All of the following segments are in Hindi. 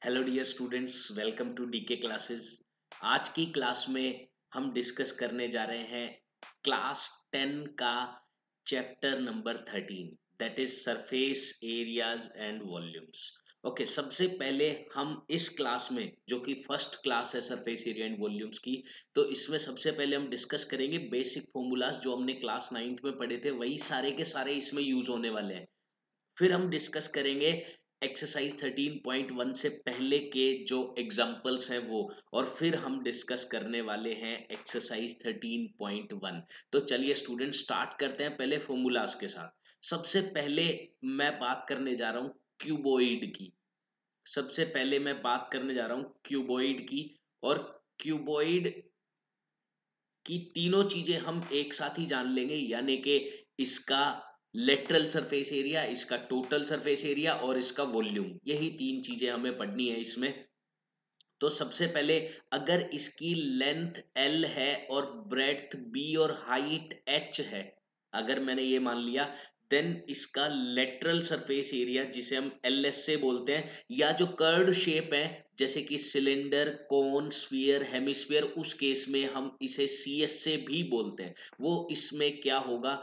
Hello dear students, welcome to DK classes. आज की क्लास में हम डिस्कस करने जा रहे हैं क्लास 10 का chapter number 13, that is surface areas and volumes. Okay, सबसे पहले हम इस क्लास में, जो कि फर्स्ट क्लास है सरफेस एरिया एंड वॉल्यूम्स की, तो इसमें सबसे पहले हम डिस्कस करेंगे बेसिक फॉर्मूलाज जो हमने क्लास 9th में पढ़े थे, वही सारे के सारे इसमें यूज होने वाले हैं। फिर हम डिस्कस करेंगे एक्सरसाइज 13.1 से पहले के जो एग्जाम्पल्स हैं वो, और फिर हम डिस्कस करने वाले हैं एक्सरसाइज 13.1। तो चलिए स्टूडेंट, स्टार्ट करते हैं पहले फॉर्मूलाज के साथ। सबसे पहले मैं बात करने जा रहा हूँ क्यूबॉइड की। सबसे पहले मैं बात करने जा रहा हूँ क्यूबॉइड की। और क्यूबॉइड कि तीनों चीजें हम एक साथ ही जान लेंगे, यानी कि इसका लेटरल सरफेस एरिया, इसका टोटल सरफेस एरिया और इसका वॉल्यूम। यही तीन चीजें हमें पढ़नी है इसमें। तो सबसे पहले, अगर इसकी लेंथ L है और ब्रेड्थ B और हाइट H है, अगर मैंने ये मान लिया, देन इसका लेटरल सरफेस एरिया, जिसे हम LS से बोलते हैं, या जो कर्व्ड शेप है जैसे कि सिलेंडर, कोन, स्फीयर, हेमिस्फीयर, उस केस में हम इसे CS से भी बोलते हैं। वो इसमें क्या होगा,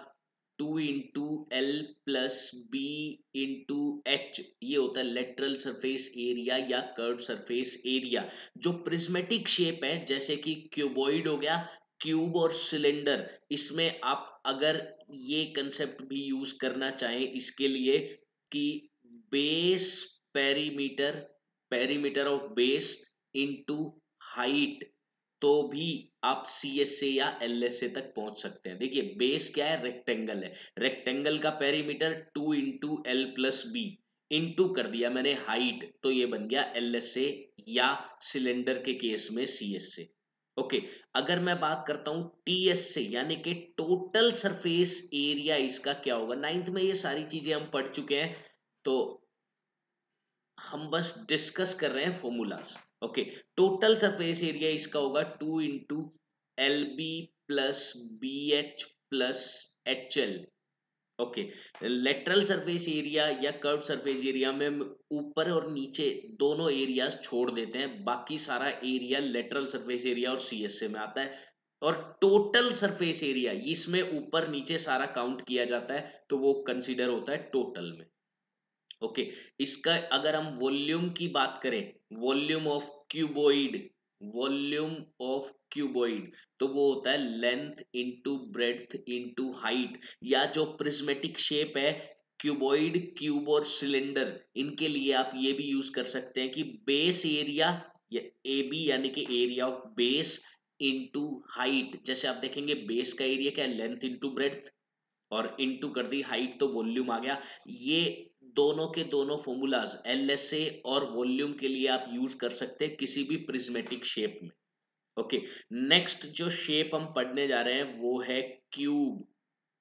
2 × L + B × H, ये होता है लेटरल सरफेस एरिया या कर्व सरफेस एरिया। जो प्रिज्मेटिक शेप है, जैसे कि क्यूबॉइड हो गया, क्यूब और सिलेंडर, इसमें आप अगर ये कंसेप्ट भी यूज करना चाहें इसके लिए कि base perimeter, perimeter of base into height, तो भी आप CS से या LS से तक पहुंच सकते हैं। देखिए, बेस क्या है, रेक्टेंगल है। रेक्टेंगल का पेरीमीटर 2 × L + B, इनटू कर दिया मैंने हाइट, तो ये बन गया LS से, या सिलेंडर के केस में CS से। ओके, अगर मैं बात करता हूं TS से, यानी कि टोटल सरफेस एरिया, इसका क्या होगा। 9th में ये सारी चीजें हम पढ़ चुके हैं, तो हम बस डिस्कस कर रहे हैं formulas. Okay, total surface area इसका होगा 2 × LB + BH + HL। Okay, lateral surface area या कर्व सरफेस एरिया में हम ऊपर और नीचे दोनों एरियाज छोड़ देते हैं, बाकी सारा एरिया लेटरल सरफेस एरिया और CS से में आता है। और टोटल सरफेस एरिया, इसमें ऊपर नीचे सारा काउंट किया जाता है, तो वो कंसीडर होता है टोटल में। ओके, इसका अगर हम वॉल्यूम की बात करें, volume of cuboid, volume of cuboid, तो वो होता है length into breadth into height, या जो प्रिज्मेटिक शेप है क्यूबॉइड, क्यूब और सिलेंडर, इनके लिए आप ये भी यूज कर सकते हैं कि बेस एरिया या AB, यानी कि area of base into height. जैसे आप देखेंगे बेस का एरिया क्या है, लेंथ इनटू ब्रेड्थ, और इनटू कर दी हाइट, तो वॉल्यूम आ गया। ये दोनों के दोनों फॉर्मूलाज LSA और वॉल्यूम के लिए आप यूज कर सकते हैं किसी भी प्रिज्मेटिक शेप में। ओके, नेक्स्ट जो शेप हम पढ़ने जा रहे हैं वो है क्यूब।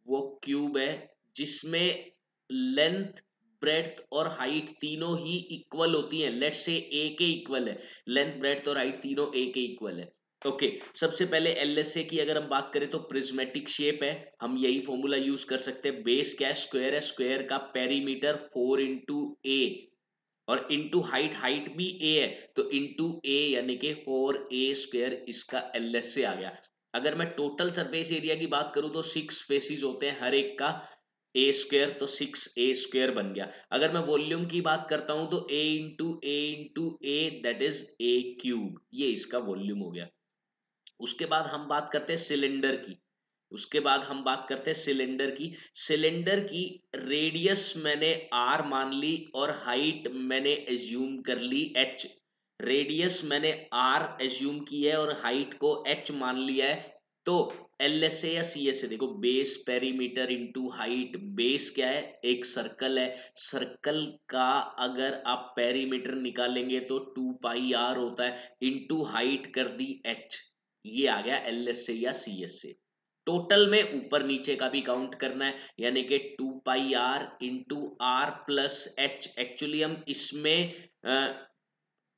वो क्यूब है जिसमें लेंथ, ब्रेड्थ और हाइट तीनों ही इक्वल होती हैं। लेट्स से A के इक्वल है, लेंथ, ब्रेड्थ और हाइट तीनों A के इक्वल है। ओके, सबसे पहले LSA की अगर हम बात करें तो प्रिज्मेटिक शेप है, हम यही फॉर्मूला यूज कर सकते हैं। बेस क्या है, स्क्वायर है, स्क्वायर का पेरीमीटर 4 × A, और इनटू हाइट, हाइट भी A है, तो इनटू A, यानी कि 4A² इसका LSA आ गया। अगर मैं टोटल सरफेस एरिया की बात करूं तो 6 फेसिस होते हैं हर एक का, A², तो 6A² बन गया। अगर मैं वॉल्यूम की बात करता हूं तो A × A × A, that is A³, ये इसका वॉल्यूम हो गया। उसके बाद हम बात करते हैं सिलेंडर की। उसके बाद हम बात करते हैं सिलेंडर की। सिलेंडर की रेडियस मैंने R मान ली और हाइट मैंने एज्यूम कर ली H। रेडियस मैंने R एज्यूम की है और हाइट को H मान लिया है। तो LSA या CS से देखो, base perimeter into height. Base क्या है, एक सर्कल है, सर्कल का अगर आप पेरीमीटर निकालेंगे तो 2πr होता है, इनटू हाइट कर दी H, ये आ गया LS से या CS से। टोटल में ऊपर नीचे का भी काउंट करना है, यानी कि 2πr × R + H। एक्चुअली हम इसमें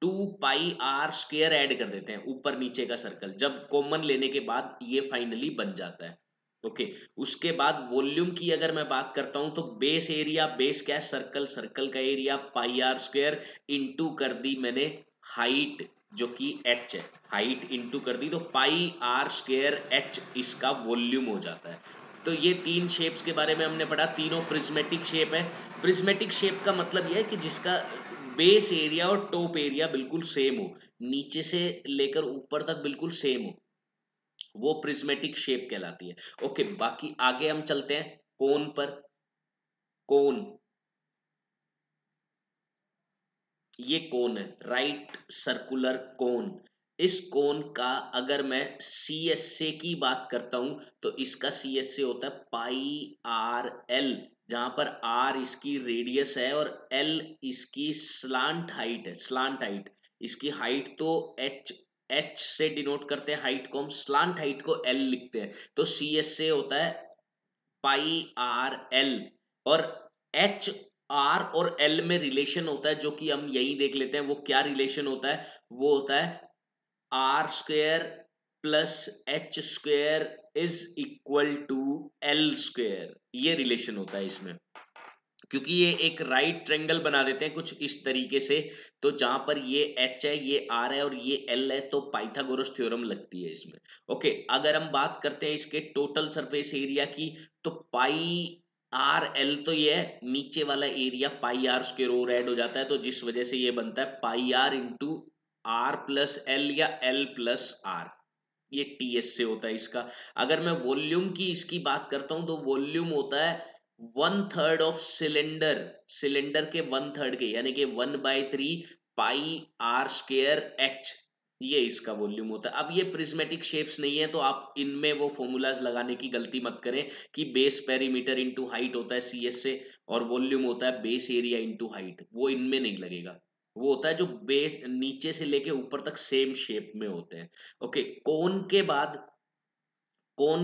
2πr² ऐड कर देते हैं, ऊपर नीचे का सर्कल जब कॉमन लेने के बाद ये फाइनली बन जाता है। ओके। उसके बाद वॉल्यूम की अगर मैं बात करता हूं तो बेस एरिया, बेस क्या है, सर्कल, सर्कल का area pi are square into कर दी मैंने हाइट जो कि एच है, हाइट इंटू कर दी तो पाई आर स्क्वायर एच इसका वॉल्यूम हो जाता है। तो ये तीन शेप्स के बारे में हमने पढ़ा, तीनों प्रिज्मेटिक शेप है। प्रिज्मेटिक शेप का मतलब यह है कि जिसका बेस एरिया और टॉप एरिया बिल्कुल सेम हो, नीचे से लेकर ऊपर तक बिल्कुल सेम हो, वो प्रिज्मेटिक शेप कहलाती है। ओके, बाकी आगे हम चलते हैं कोन पर। कोन, ये कोन है, राइट सर्कुलर कोन। इस कोन का अगर मैं सी एस ए की बात करता हूं तो इसका सी एस ए होता है पाई आर एल, जहां पर आर इसकी रेडियस है और एल इसकी स्लांट हाइट है, स्लांट हाइट। इसकी हाइट तो एच, एच से डिनोट करते हैं हाइट को हम, स्लांट हाइट को एल लिखते हैं। तो सी एस ए होता है पाई आर एल। और एच, आर और एल में रिलेशन होता है जो कि हम यही देख लेते हैं, वो क्या रिलेशन होता है, वो होता है r square plus h square is equal to l square, ये रिलेशन होता है इसमें। क्योंकि ये एक राइट ट्रेंगल बना देते हैं कुछ इस तरीके से, तो जहां पर ये एच है, ये आर है और ये एल है, तो पाइथागोरस थ्योरम लगती है इसमें। ओके, अगर हम बात करते हैं इसके टोटल सरफेस एरिया की, तो पाई आर एल तो ये है, नीचे वाला एरिया पाई आर स्क्वायर और ऐड हो जाता है, तो जिस वजह से ये बनता है pi R into R plus L या एल प्लस आर, ये टी एस से होता है इसका। अगर मैं वॉल्यूम की इसकी बात करता हूं तो वॉल्यूम होता है one third of cylinder, cylinder के वन थर्ड के, यानी कि 1/3 पाई आर स्क्वायर एच, ये इसका वॉल्यूम होता है। अब ये प्रिज्मेटिक शेप्स नहीं है तो आप इनमें वो फॉर्मूलाज लगाने की गलती मत करें कि बेस पेरीमीटर इंटू हाइट होता है सी एस से और वॉल्यूम होता है बेस एरिया इंटू हाइट, वो इनमें नहीं लगेगा। वो होता है जो बेस नीचे से लेके ऊपर तक सेम शेप में होते हैं। ओके, कोन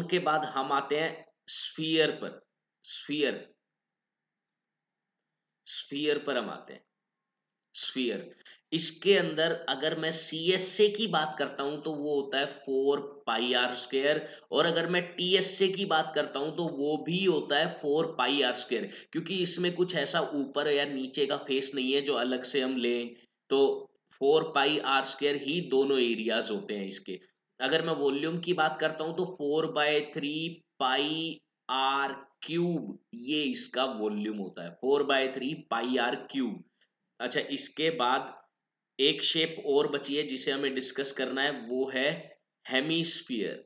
के बाद हम आते हैं स्फीयर पर। स्फीयर, स्फीयर पर हम आते हैं। स्फीयर, इसके अंदर अगर मैं सी एस ए की बात करता हूं तो वो होता है 4 पाई आर स्क्वायर, और अगर मैं टी एस ए की बात करता हूं तो वो भी होता है 4 पाई आर स्क्वायर, क्योंकि इसमें कुछ ऐसा ऊपर या नीचे का फेस नहीं है जो अलग से हम लें, तो 4 पाई आर स्क्वायर ही दोनों एरियाज होते हैं इसके। अगर मैं वॉल्यूम की बात करता हूं तो 4/3 पाई आर क्यूब, ये इसका वॉल्यूम होता है, 4/3 पाई आर क्यूब। अच्छा, इसके बाद एक शेप और बची है जिसे हमें डिस्कस करना है, वो है हेमीस्फीयर।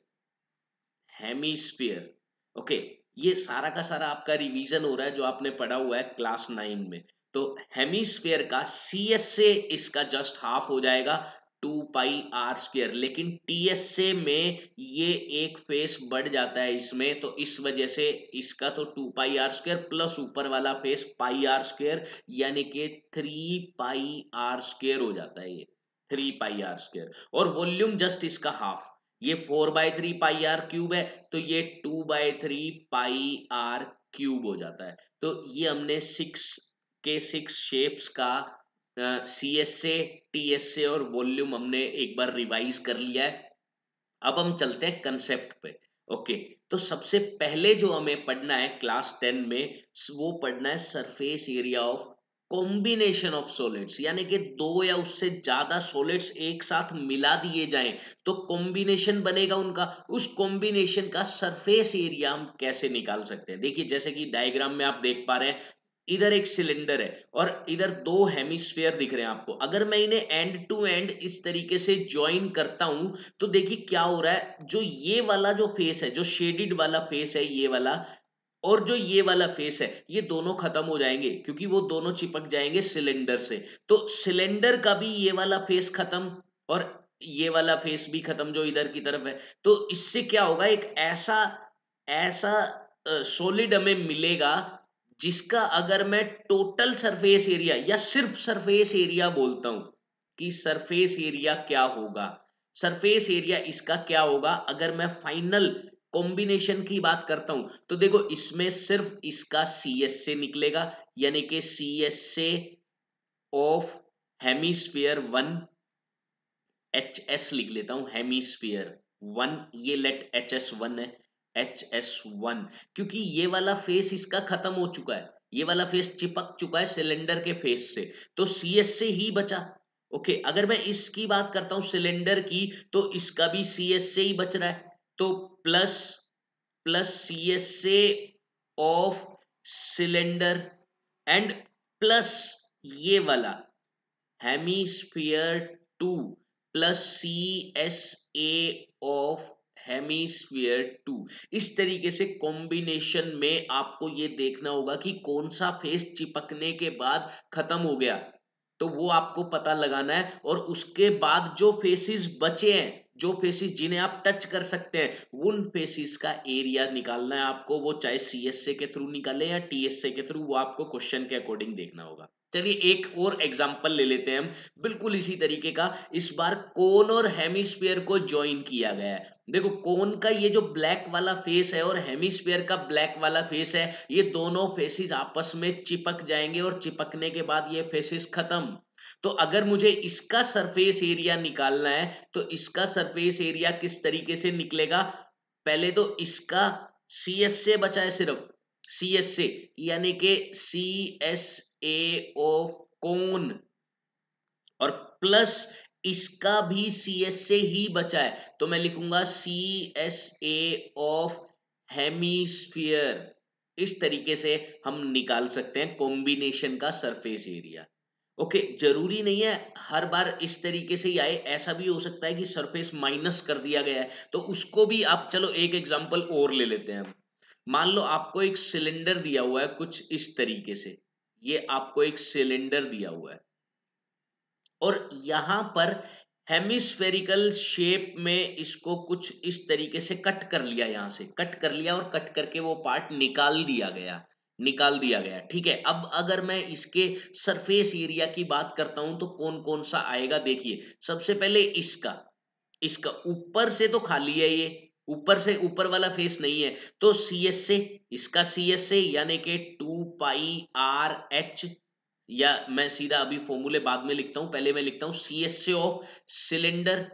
Hemisphere, okay. ये सारा का सारा आपका रिवीजन हो रहा है जो आपने पढ़ा हुआ है क्लास 9 में। तो हेमीस्फीयर का सी एस से इसका जस्ट हाफ हो जाएगा 2 पाई आर स्क्वायर, लेकिन टी एस से में ये एक फेस बढ़ जाता है इसमें, तो इस वजह से इसका तो 2 पाई आर स्क्वायर प्लस ऊपर वाला फेस पाई आर स्क्वायर, यानी कि 3 पाई आर स्क्वायर हो जाता है ये, 3 पाई आर स्क्वायर। और वॉल्यूम जस्ट इसका हाफ, ये 4/3 पाई आर क्यूब है, तो ये 2/3 पाई आर क्यूब हो जाता है। तो ये हमने 6 शेप्स का सी एस से, टी एस से और वॉल्यूम हमने एक बार रिवाइज कर लिया है। अब हम चलते हैं कंसेप्ट पे। ओके, तो सबसे पहले जो हमें पढ़ना है क्लास 10 में, वो पढ़ना है surface area of combination of solids, यानी कि दो या उससे ज्यादा सॉलिड्स एक साथ मिला दिए जाएं तो कॉम्बिनेशन बनेगा उनका, उस कॉम्बिनेशन का सरफेस एरिया हम कैसे निकाल सकते हैं। देखिए, जैसे कि डायग्राम में आप देख पा रहे हैं, इधर एक सिलेंडर है और इधर दो हेमिस्फीयर दिख रहे हैं आपको। अगर मैं इन्हें एंड टू एंड इस तरीके से ज्वाइन करता हूं तो देखिए क्या हो रहा है, जो ये वाला जो फेस है, जो शेडिड वाला फेस है ये वाला, और जो ये वाला फेस है, ये दोनों खत्म हो जाएंगे क्योंकि वो दोनों चिपक जाएंगे सिलेंडर से। तो सिलेंडर का भी ये वाला फेस खत्म और ये वाला फेस भी खत्म जो इधर की तरफ है। तो इससे क्या होगा, एक ऐसा ऐसा सॉलिड हमें मिलेगा जिसका अगर मैं टोटल सरफेस एरिया या सिर्फ सरफेस एरिया बोलता हूं कि सरफेस एरिया क्या होगा, सरफेस एरिया इसका क्या होगा अगर मैं फाइनल कॉम्बिनेशन की बात करता हूं, तो देखो इसमें सिर्फ इसका सी एस से निकलेगा, यानी कि सी S A of hemisphere 1, H S लिख लेता हूं, हेमीस्फीयर 1, ये लेट एच एस 1 है। HS1, क्योंकि ये वाला फेस इसका खत्म हो चुका है, ये वाला फेस चिपक चुका है सिलेंडर के फेस से, तो CS से ही बचा। ओके, अगर मैं इसकी बात करता हूं सिलेंडर की, तो इसका भी CS से ही बच रहा है, तो प्लस प्लस CS से ऑफ सिलेंडर एंड प्लस ये वाला hemisphere 2 plus CSA of hemisphere 2। इस तरीके से कॉम्बिनेशन में आपको ये देखना होगा कि कौन सा फेस चिपकने के बाद खत्म हो गया, तो वो आपको पता लगाना है, और उसके बाद जो फेसिस बचे हैं, जो फेसिस जिन्हें आप टच कर सकते हैं, उन फेसिस का एरिया निकालना है आपको, वो चाहे CSA के थ्रू निकाले या TSA के थ्रू, वो आपको क्वेश्चन के अकॉर्डिंग देखना होगा। चलिए एक और एग्जांपल ले लेते हैं हम, बिल्कुल इसी तरीके का, इस बार कोन और हेमिस्फीयर को ज्वाइन किया गया है। देखो कोन का ये जो ब्लैक वाला फेस है और हेमिस्फीयर का ब्लैक वाला फेस है, ये दोनों फेसेस आपस में चिपक जाएंगे और चिपकने के बाद ये फेसेस खत्म। तो अगर मुझे इसका सरफेस एरिया निकालना है, तो इसका सरफेस एरिया किस तरीके से निकलेगा, पहले तो इसका CS से बचा है सिर्फ, CS से, यानी कि CSA ऑफ कोन, और प्लस इसका भी CS से ही बचा है, तो मैं लिखूंगा CSA ऑफ हेमिस्फीयर। इस तरीके से हम निकाल सकते हैं कॉम्बिनेशन का सरफेस एरिया। ओके, जरूरी नहीं है हर बार इस तरीके से ही आए, ऐसा भी हो सकता है कि सरफेस माइनस कर दिया गया है, तो उसको भी आप, चलो एक एग्जांपल और ले लेते हैं हम। मान लो आपको एक सिलेंडर दिया हुआ है कुछ इस तरीके से, ये आपको एक सिलेंडर दिया हुआ है, और यहां पर हेमिस्फेरिकल शेप में इसको कुछ इस तरीके से कट कर लिया, यहां से कट कर लिया और कट करके वो पार्ट निकाल दिया गया, निकाल दिया गया। ठीक है, अब अगर मैं इसके सरफेस एरिया की बात करता हूं तो कौन कौन सा आएगा, देखिए सबसे पहले इसका, इसका ऊपर से तो खाली है, ये ऊपर से ऊपर वाला फेस नहीं है, तो CS से, इसका CS से यानी कि 2πRH, या मैं सीधा अभी फॉर्मूले बाद में लिखता हूं, पहले मैं लिखता हूं CSA of cylinder,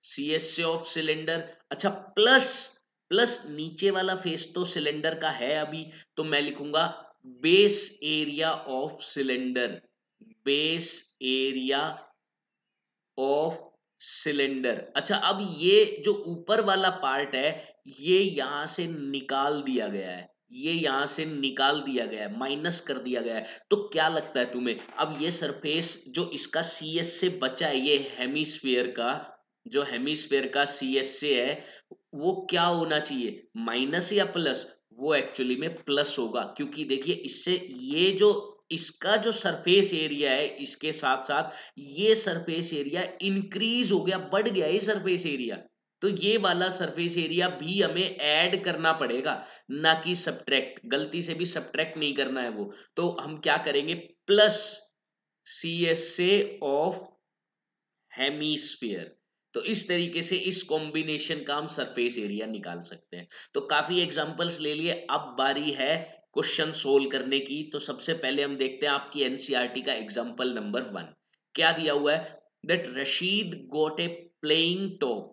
CSA of cylinder. अच्छा, प्लस प्लस नीचे वाला फेस तो सिलेंडर का है अभी, तो मैं लिखूंगा base area of cylinder, base area of cylinder. अच्छा, अब ये जो ऊपर वाला पार्ट है, ये यहां से निकाल दिया गया है, ये यहां से निकाल दिया गया है, माइनस कर दिया गया है, तो क्या लगता है तुम्हें, अब ये सरफेस जो इसका CS से बचा है, ये हेमिस्फीयर का, जो हेमिस्फीयर का CS से है, वो क्या होना चाहिए, माइनस या प्लस, वो एक्चुअली में प्लस होगा, क्योंकि देखिए इससे ये जो इसका जो सरफेस एरिया है, इसके साथ साथ ये सरफेस एरिया इंक्रीज हो गया, बढ़ गया ये सरफेस एरिया, तो ये वाला सरफेस एरिया भी हमें ऐड करना पड़ेगा, ना कि सब्ट्रैक्ट, गलती से भी सब्ट्रैक्ट नहीं करना है वो, तो हम क्या करेंगे, प्लस CSA ऑफ हेमीस्फीयर। तो इस तरीके से इस कॉम्बिनेशन का हम सरफेस एरिया निकाल सकते हैं। तो काफी एग्जांपल्स ले लिए, अब बारी है क्वेश्चन सोल्व करने की। तो सबसे पहले हम देखते हैं आपकी एनसीईआरटी का एग्जांपल नंबर 1 क्या दिया हुआ है, that Rashid got a playing top,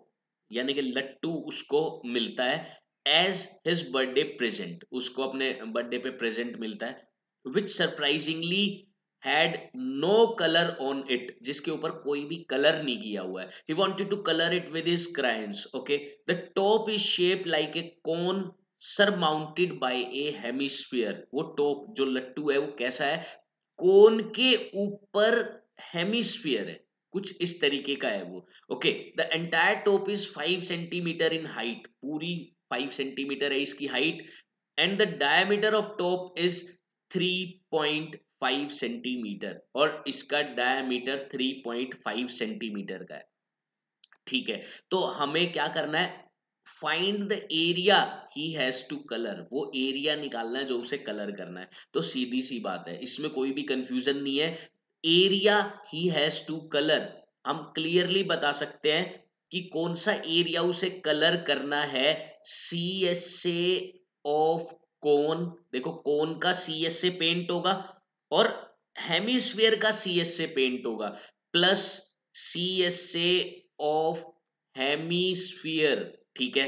यानी कि लट्टू उसको मिलता है एज हिज बर्थडे प्रेजेंट, उसको अपने बर्थडे पे प्रेजेंट मिलता है, which surprisingly had no colour on it, जिसके ऊपर कोई भी कलर नहीं किया हुआ है, he wanted to colour it with his crayons. Okay, the top is shaped like a cone surmounted by a hemisphere, वो टॉप जो लट्टू है वो कैसा है, कोन के ऊपर हेमिस्फीयर है, कुछ इस तरीके का है वो। Okay, the entire top is 5 centimetre in height, पूरी 5 सेंटीमीटर है इसकी height, and the diameter of top is 3.5 centimetre, और इसका डायमीटर 3.5 सेंटीमीटर का है। ठीक है, तो हमें क्या करना है, find the area he has to colour, वो एरिया निकालना है जो उसे कलर करना है। तो सीधी सी बात है, इसमें कोई भी कंफ्यूजन नहीं है, area he has to colour, हम क्लियरली बता सकते हैं कि कौन सा एरिया उसे कलर करना है, CSA ऑफ कोन, देखो कोन का CS से पेंट होगा और हेमिस्फीयर का CS से पेंट होगा, प्लस CSA ऑफ हेमिस्फीयर। ठीक है,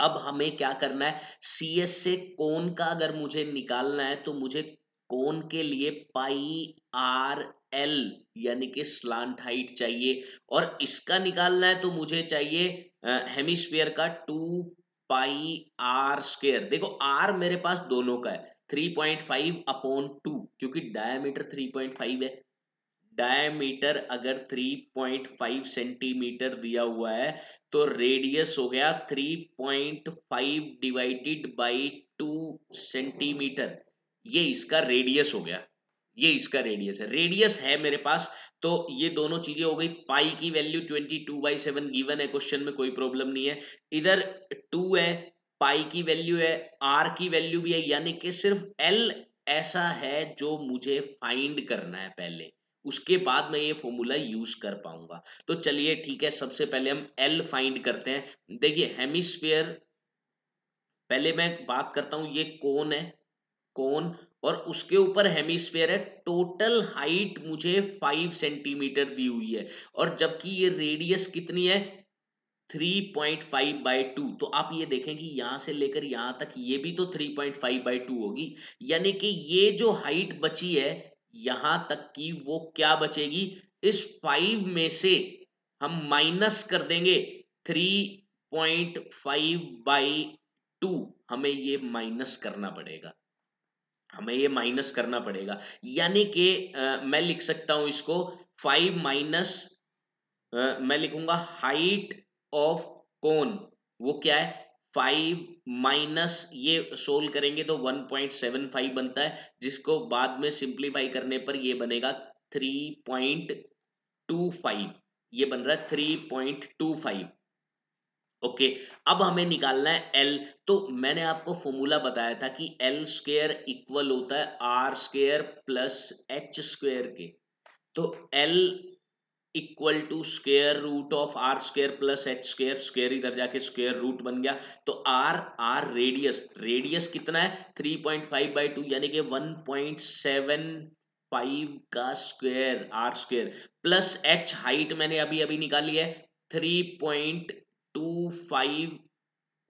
अब हमें क्या करना है, सी एस से कोन का अगर मुझे निकालना है तो मुझे कोन के लिए पाई आर एल यानी कि स्लांट हाइट चाहिए, और इसका निकालना है तो मुझे चाहिए हेमिस्फीयर का 2 पाई आर स्क्वायर। देखो आर मेरे पास दोनों का है 3.5/2, क्योंकि डायमीटर 3.5 है। डायमीटर अगर 3.5 सेंटीमीटर दिया हुआ है तो रेडियस हो गया 3.5 डिवाइडेड बाई 2 सेंटीमीटर। ये इसका रेडियस हो गया, ये इसका रेडियस है, रेडियस है मेरे पास। तो ये दोनों चीजें हो गई। पाई की वैल्यू 22/7 गिवन है क्वेश्चन में, कोई प्रॉब्लम नहीं है। इधर 2 है, पाई की वैल्यू है, आर की वैल्यू भी है, यानी कि सिर्फ एल ऐसा है जो मुझे फाइंड करना है पहले, उसके बाद मैं ये फॉर्मूला यूज कर पाऊंगा। तो चलिए ठीक है, सबसे पहले हम एल फाइंड करते हैं। देखिए हेमिस्फीयर, पहले मैं बात करता हूं, ये कोन है, कोन, और उसके ऊपर हेमिस्फीयर है। टोटल हाइट मुझे 5 सेंटीमीटर दी हुई है, और जबकि ये रेडियस कितनी है 3.5/2। तो आप ये देखें कि यहां से लेकर यहां तक ये भी तो 3.5/2 होगी, यानी कि ये जो हाइट बची है यहां तक की, वो क्या बचेगी, इस 5 में से हम माइनस कर देंगे 3.5/2। हमें ये माइनस करना पड़ेगा, हमें ये माइनस करना पड़ेगा, यानी कि मैं लिख सकता हूं इसको 5 माइनस, मैं लिखूंगा हाइट ऑफ कोन, वो क्या है 5 माइनस, ये सोल्व करेंगे तो 1.75 बनता है, जिसको बाद में सिंप्लीफाई करने पर ये बनेगा 3.25, ये बन रहा है 3.25। ओके, अब हमें निकालना है एल। तो मैंने आपको फॉर्मूला बताया था कि एल स्क्वायर इक्वल होता है r square plus h square के। तो l equal to square root of r square plus h square, square इधर जाके स्क्वायर रूट बन गया। तो आर, आर रेडियस, रेडियस कितना है 3.5/2, यानी कि 1.75 का square r square, plus h height मैंने अभी अभी निकाली है 3.25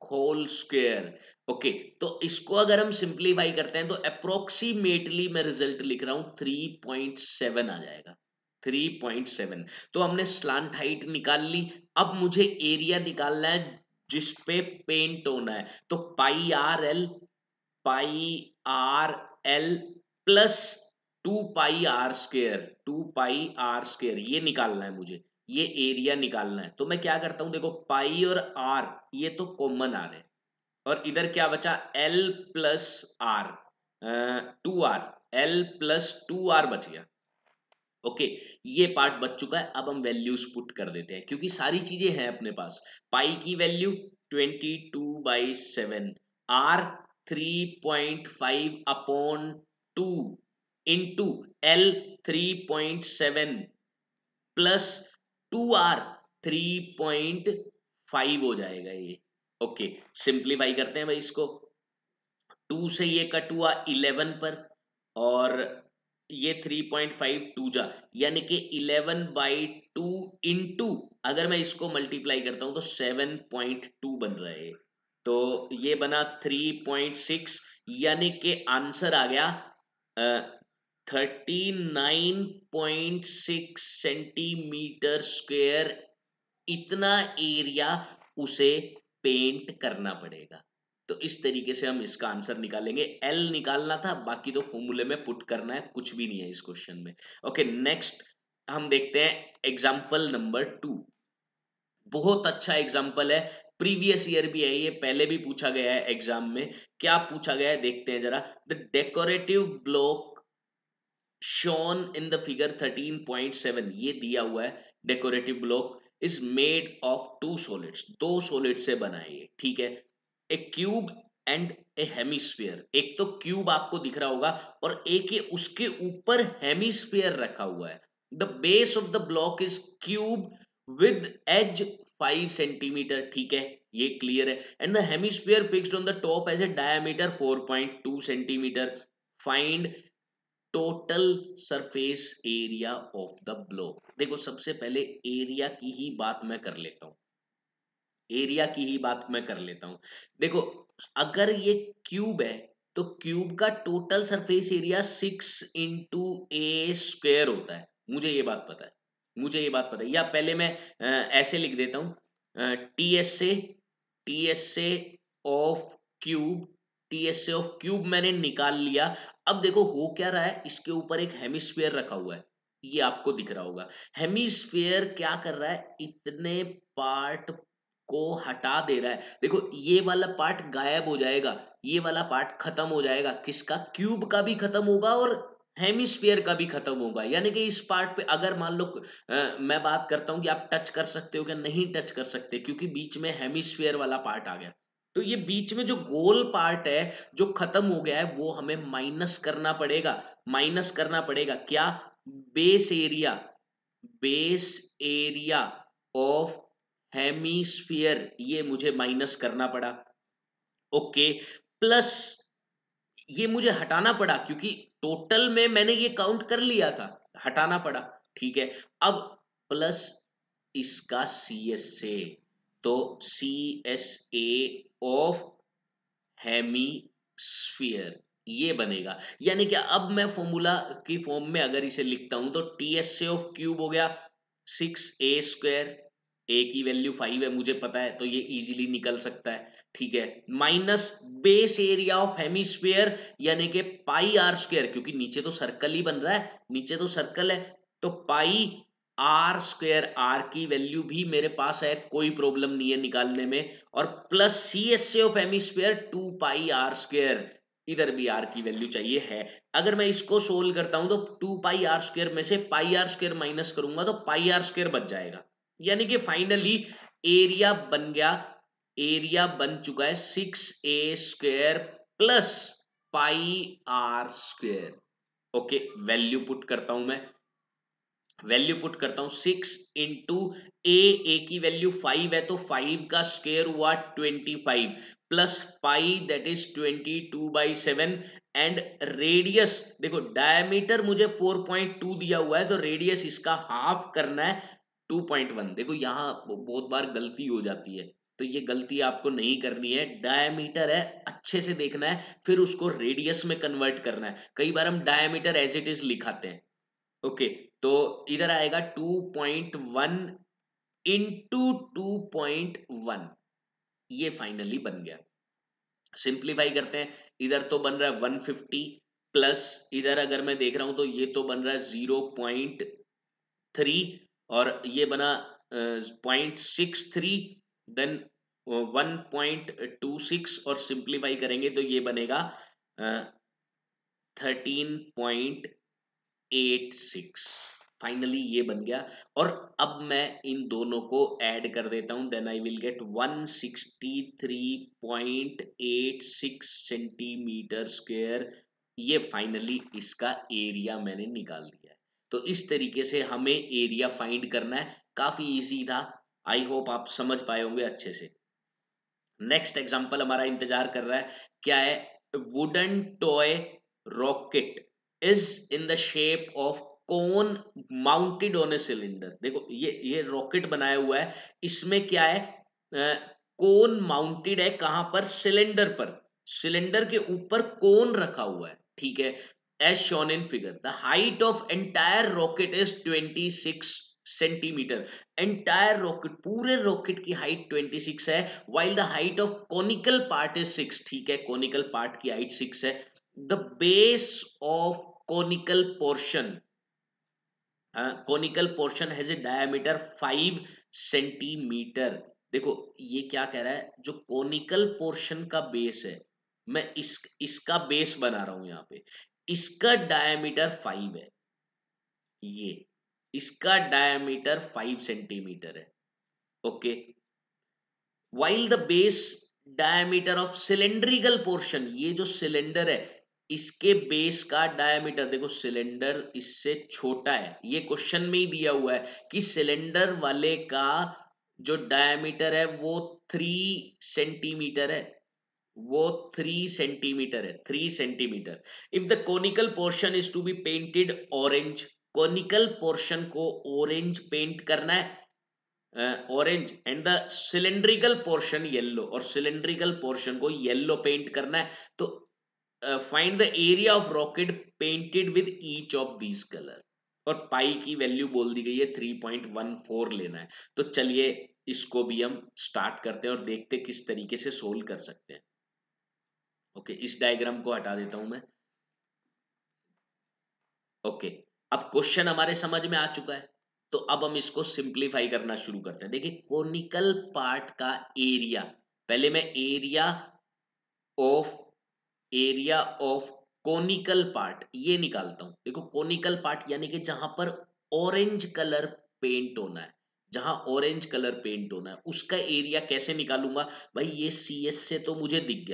होल स्क्वायर। ओके, तो इसको अगर हम सिंप्लीफाई करते हैं तो अप्रोक्सीमेटली मैं रिजल्ट लिख रहा हूं 3.7 आ जाएगा, 3.7। तो हमने स्लांट हाइट निकाल ली। अब मुझे एरिया निकालना है जिस पे पेंट होना है। तो pi R L, pi R L plus 2 pi are square, 2 pi are square, ये निकालना है मुझे, ये एरिया निकालना है। तो मैं क्या करता हूं, देखो पाई और आर ये तो कॉमन आ रहे हैं, और इधर क्या बचा l plus r, 2 r, L plus 2 r बच गया। ओके, ये पार्ट बच चुका है। अब हम वैल्यूज पुट कर देते हैं क्योंकि सारी चीजें हैं अपने पास। पाई की value 22/7, r 3.5/2 into l 3.7 plus 2 r 3.5 हो जाएगा ये। ओके, सिंप्लीफाई करते हैं भाई इसको। 2 से ये कट हुआ 11 पर, और ये 3.5 2 जा, यानी कि 11/2 इंटू, अगर मैं इसको मल्टीप्लाई करता हूं तो 7.2 बन रहा है। तो ये बना 3.6, यानी कि आंसर आ गया 39.6 सेंटीमीटर स्क्वायर। इतना एरिया उसे पेंट करना पड़ेगा। तो इस तरीके से हम इसका आंसर निकालेंगे। एल निकालना था, बाकी तो फॉर्मूले में पुट करना है, कुछ भी नहीं है इस क्वेश्चन में। ओके, नेक्स्ट हम देखते हैं एग्जांपल नंबर 2। बहुत अच्छा एग्जांपल है, प्रीवियस ईयर भी है ये, पहले भी पूछा गया है एग्जाम में। क्या पूछा गया है देखते हैं जरा। The decorative block shown in the figure 13.7, ये दिया हुआ है decorative block is made of 2 solids, 2 solid से बना है ये, ठीक है। ए क्यूब एंड ए हेमिस्फीयर, एक तो क्यूब आपको दिख रहा होगा और एक ये उसके ऊपर हेमिस्फीयर रखा हुआ है। The base of the block is cube with edge 5 centimetre, ठीक है, ये क्लियर है। And the hemisphere fixed on the top has a diameter 4.2 centimetre. Find total surface area of the block. देखो सबसे पहले एरिया की ही बात मैं कर लेता हूं। एरिया की ही बात मैं कर लेता हूं। देखो, अगर ये क्यूब है तो क्यूब का टोटल सरफेस एरिया 6 × A² होता है। मुझे ये बात पता है, मुझे ये बात पता है। या पहले मैं ऐसे लिख देता हूं, T S A of cube, T S A of cube मैंने निकाल लिया। अब देखो हो क्या रहा है, इसके ऊपर एक हेमिस्फीयर रखा हुआ है, ये आपको दिख रहा होगा। हेमिस्फीयर क्या कर रहा है, इतने पार्ट को हटा दे रहा है। देखो ये वाला पार्ट गायब हो जाएगा, ये वाला पार्ट खत्म हो जाएगा, किसका, क्यूब का भी खत्म होगा और हेमिस्फीयर का भी खत्म होगा। यानी कि इस पार्ट पे अगर मान लो मैं बात करता हूं कि आप टच कर सकते हो क्या, नहीं टच कर सकते, क्योंकि बीच में हेमिस्फीयर वाला पार्ट आ गया। तो ये बीच में जो गोल पार्ट है जो खत्म हो गया है वो हमें माइनस करना पड़ेगा। माइनस करना पड़ेगा क्या, base area, base area of hemisphere, ये मुझे माइनस करना पड़ा। ओके, प्लस ये मुझे हटाना पड़ा क्योंकि टोटल में मैंने ये काउंट कर लिया था, हटाना पड़ा। ठीक है, अब प्लस इसका CSA, तो CSA ऑफ हेमिस्फीयर ये बनेगा। यानी कि अब मैं फॉर्मूला की फॉर्म में अगर इसे लिखता हूं तो TSA ऑफ क्यूब हो गया 6A², ए की वैल्यू 5 है मुझे पता है, तो ये इजीली निकल सकता है। ठीक है, minus base area of hemisphere यानी कि πr², क्योंकि नीचे तो सर्कल ही बन रहा है, नीचे तो सर्कल है, तो πr², आर की वैल्यू भी मेरे पास है, कोई प्रॉब्लम नहीं है निकालने में। और plus CSA of hemisphere 2πr², इधर भी आर की वैल्यू चाहिए है। अगर मैं इसको सोल्व करता हूं तो 2πr² में से πr² माइनस करूंगा तो πr² बच जाएगा। यानी कि फाइनली एरिया बन गया, एरिया बन चुका है 6A² plus πr²। Okay, value put करता हूं मैं, वैल्यू पुट करता हूं 6 × ए की वैल्यू 5 है तो 5 का स्क्वायर हुआ 25 plus pi that is 22/7 and radius, देखो डायमीटर मुझे 4.2 दिया हुआ है तो रेडियस इसका हाफ करना है 2.1। देखो यहाँ बहुत बार गलती हो जाती है, तो ये गलती आपको नहीं करनी है। डायमीटर है, अच्छे से देखना है, फिर उसको रेडियस में कन्वर्ट करना है। कई बार हम डायमीटर एज इट इज लिखाते हैं। ओके, तो इधर आएगा 2.1 इंटू 2.1, ये फाइनली बन गया। सिंप्लीफाई करते हैं, इधर तो बन रहा है 150 प्लस इधर अगर मैं देख रहा हूं तो ये तो बन रहा है 0.3 और ये बना 0.63, देन 1.26 और सिंप्लीफाई करेंगे तो ये बनेगा 13.86। फाइनली ये बन गया। और अब मैं इन दोनों को ऐड कर देता हूं, then I will get 163.86 centimetre square. ये फाइनली इसका एरिया मैंने निकाल दिया है। तो इस तरीके से हमें एरिया फाइंड करना है, काफी इजी था। आई होप आप समझ पाए होंगे अच्छे से। नेक्स्ट एग्जांपल हमारा इंतजार कर रहा है, क्या है, wooden toy rocket is in the shape of cone mounted on a cylinder. देखो ये रॉकेट बनाया हुआ है, इसमें क्या है, कोन माउंटेड है, कहां पर, सिलेंडर पर, सिलेंडर के ऊपर कोन रखा हुआ है। ठीक है, as shown in figure the height of entire rocket is 26 centimetre. Entire rocket, पूरे रॉकेट की हाइट 26 है, while the height of conical part is 6। ठीक है, कॉनिकल पार्ट की हाइट 6 है। The base of conical portion, conical portion has a diameter 5 centimetre. देखो ये क्या कह रहा है, जो कॉनिकल पोर्शन का बेस है, मैं इसका बेस बना रहा हूं यहां पे, इसका डायमीटर 5 है, ये इसका डायमीटर 5 सेंटीमीटर है। Okay, while the base diameter of cylindrical portion, ये जो सिलेंडर है इसके बेस का डायमीटर, देखो सिलेंडर इससे छोटा है, ये क्वेश्चन में ही दिया हुआ है कि सिलेंडर वाले का जो डायमीटर है वो 3 सेंटीमीटर है, वो 3 सेंटीमीटर है, 3 centimetre. If the conical portion is to be painted orange, conical portion को ऑरेंज पेंट करना है, orange and the cylindrical portion yellow, और सिलेंड्रिकल पोर्शन को येलो पेंट करना है। तो find the area of rocket painted with each of these colour, और पाई की वैल्यू बोल दी गई है 3.14 लेना है। तो चलिए इसको भी हम स्टार्ट करते हैं और देखते हैं किस तरीके से सोल्व कर सकते हैं। ओके, इस डायग्राम को हटा देता हूं मैं। ओके, अब क्वेश्चन हमारे समझ में आ चुका है, तो अब हम इसको सिंप्लीफाई करना शुरू करते हैं। देखिए कोनिकल पार्ट का एरिया, पहले मैं of area of conical part ये निकालता हूं। देखो कोनिकल पार्ट यानी कि जहां पर ऑरेंज कलर पेंट होना है, जहां ऑरेंज कलर पेंट होना है उसका एरिया कैसे निकालूंगा भाई? ये सी एस से तो मुझे दिख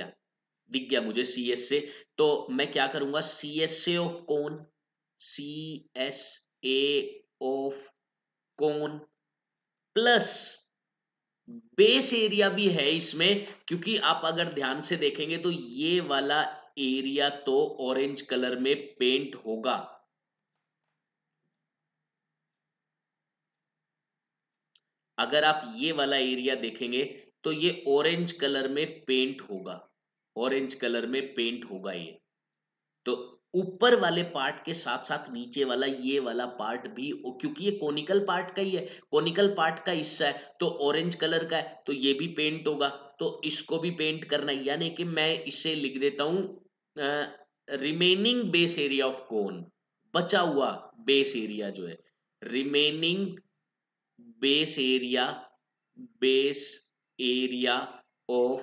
गया मुझे सी एस से। तो मैं क्या करूंगा, C S A of cone, C S A of cone plus base area भी है इसमें, क्योंकि आप अगर ध्यान से देखेंगे तो ये वाला एरिया तो ऑरेंज कलर में पेंट होगा। अगर आप ये वाला एरिया देखेंगे तो ये ऑरेंज कलर में पेंट होगा, ऑरेंज कलर में पेंट होगा ये। तो ऊपर वाले पार्ट के साथ साथ नीचे वाला ये वाला पार्ट भी, क्योंकि ये कोनिकल पार्ट का ही है, कोनिकल पार्ट का हिस्सा है तो ऑरेंज कलर का है, तो ये भी पेंट होगा। तो इसको भी पेंट करना है, यानी कि मैं इसे लिख देता हूं remaining base area of cone, बचा हुआ बेस एरिया जो है, remaining base area, base area of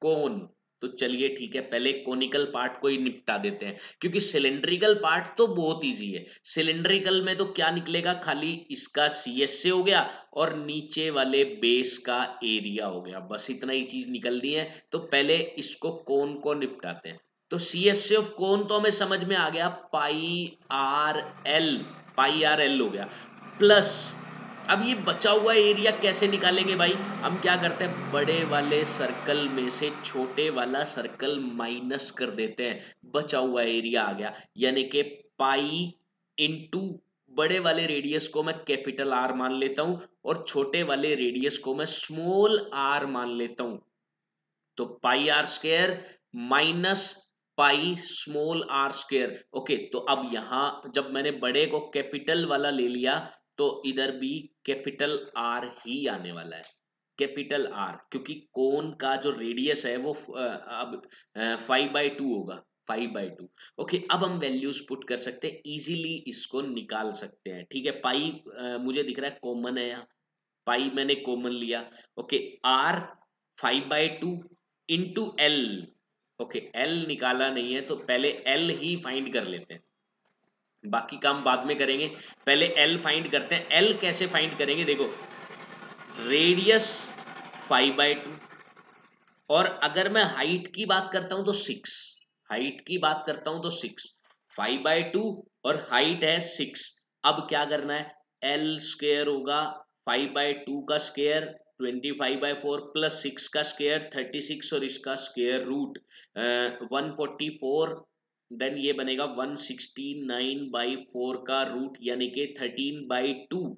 cone. तो चलिए ठीक है, पहले कोनिकल पार्ट को ही निपटा देते हैं, क्योंकि सिलेंड्रिकल पार्ट तो बहुत इजी है। सिलेंड्रिकल में तो क्या निकलेगा, खाली इसका सी एस से हो गया और नीचे वाले बेस का एरिया हो गया, बस इतना ही चीज निकलनी है। तो पहले इसको कोन को निपटाते हैं। तो सी एस से ऑफ कोन तो हमें समझ में आ गया, पाई आर एल हो गया, प्लस अब ये बचा हुआ एरिया कैसे निकालेंगे भाई? हम क्या करते हैं, बड़े वाले सर्कल में से छोटे वाला सर्कल माइनस कर देते हैं, बचा हुआ एरिया आ गया, यानी कि पाई इंटू बड़े वाले रेडियस को मैं कैपिटल आर मान लेता हूं और छोटे वाले रेडियस को मैं स्मॉल आर मान लेता हूं। तो pi are square minus pi small are square. Okay, तो अब यहां जब मैंने बड़े को कैपिटल वाला ले लिया तो इधर भी कैपिटल आर ही आने वाला है, कैपिटल आर, क्योंकि कोन का जो रेडियस है वो अब 5/2 होगा, 5/2। ओके, अब हम वैल्यूज पुट कर सकते हैं, इजीली इसको निकाल सकते हैं। ठीक है, पाई मुझे दिख रहा है कॉमन है यहाँ, पाई मैंने कॉमन लिया। Okay, r 5/2 into l. Okay, l निकाला नहीं है तो पहले एल ही फाइंड कर लेते हैं, बाकी काम बाद में करेंगे। पहले एल फाइंड करते हैं। एल कैसे फाइंड करेंगे, देखो रेडियस 5/2, और अगर मैं हाइट की बात करता हूं तो 6, हाइट की बात करता हूं तो 6, 5/2 और हाइट है 6। अब क्या करना है, एल स्क्वायर होगा 5/2 का स्क्वायर 25/4 प्लस 6 का स्क्वायर 36 और इसका स्क्वायर रूट 144, देन ये बनेगा 169/4 का रूट, यानी कि 13/2,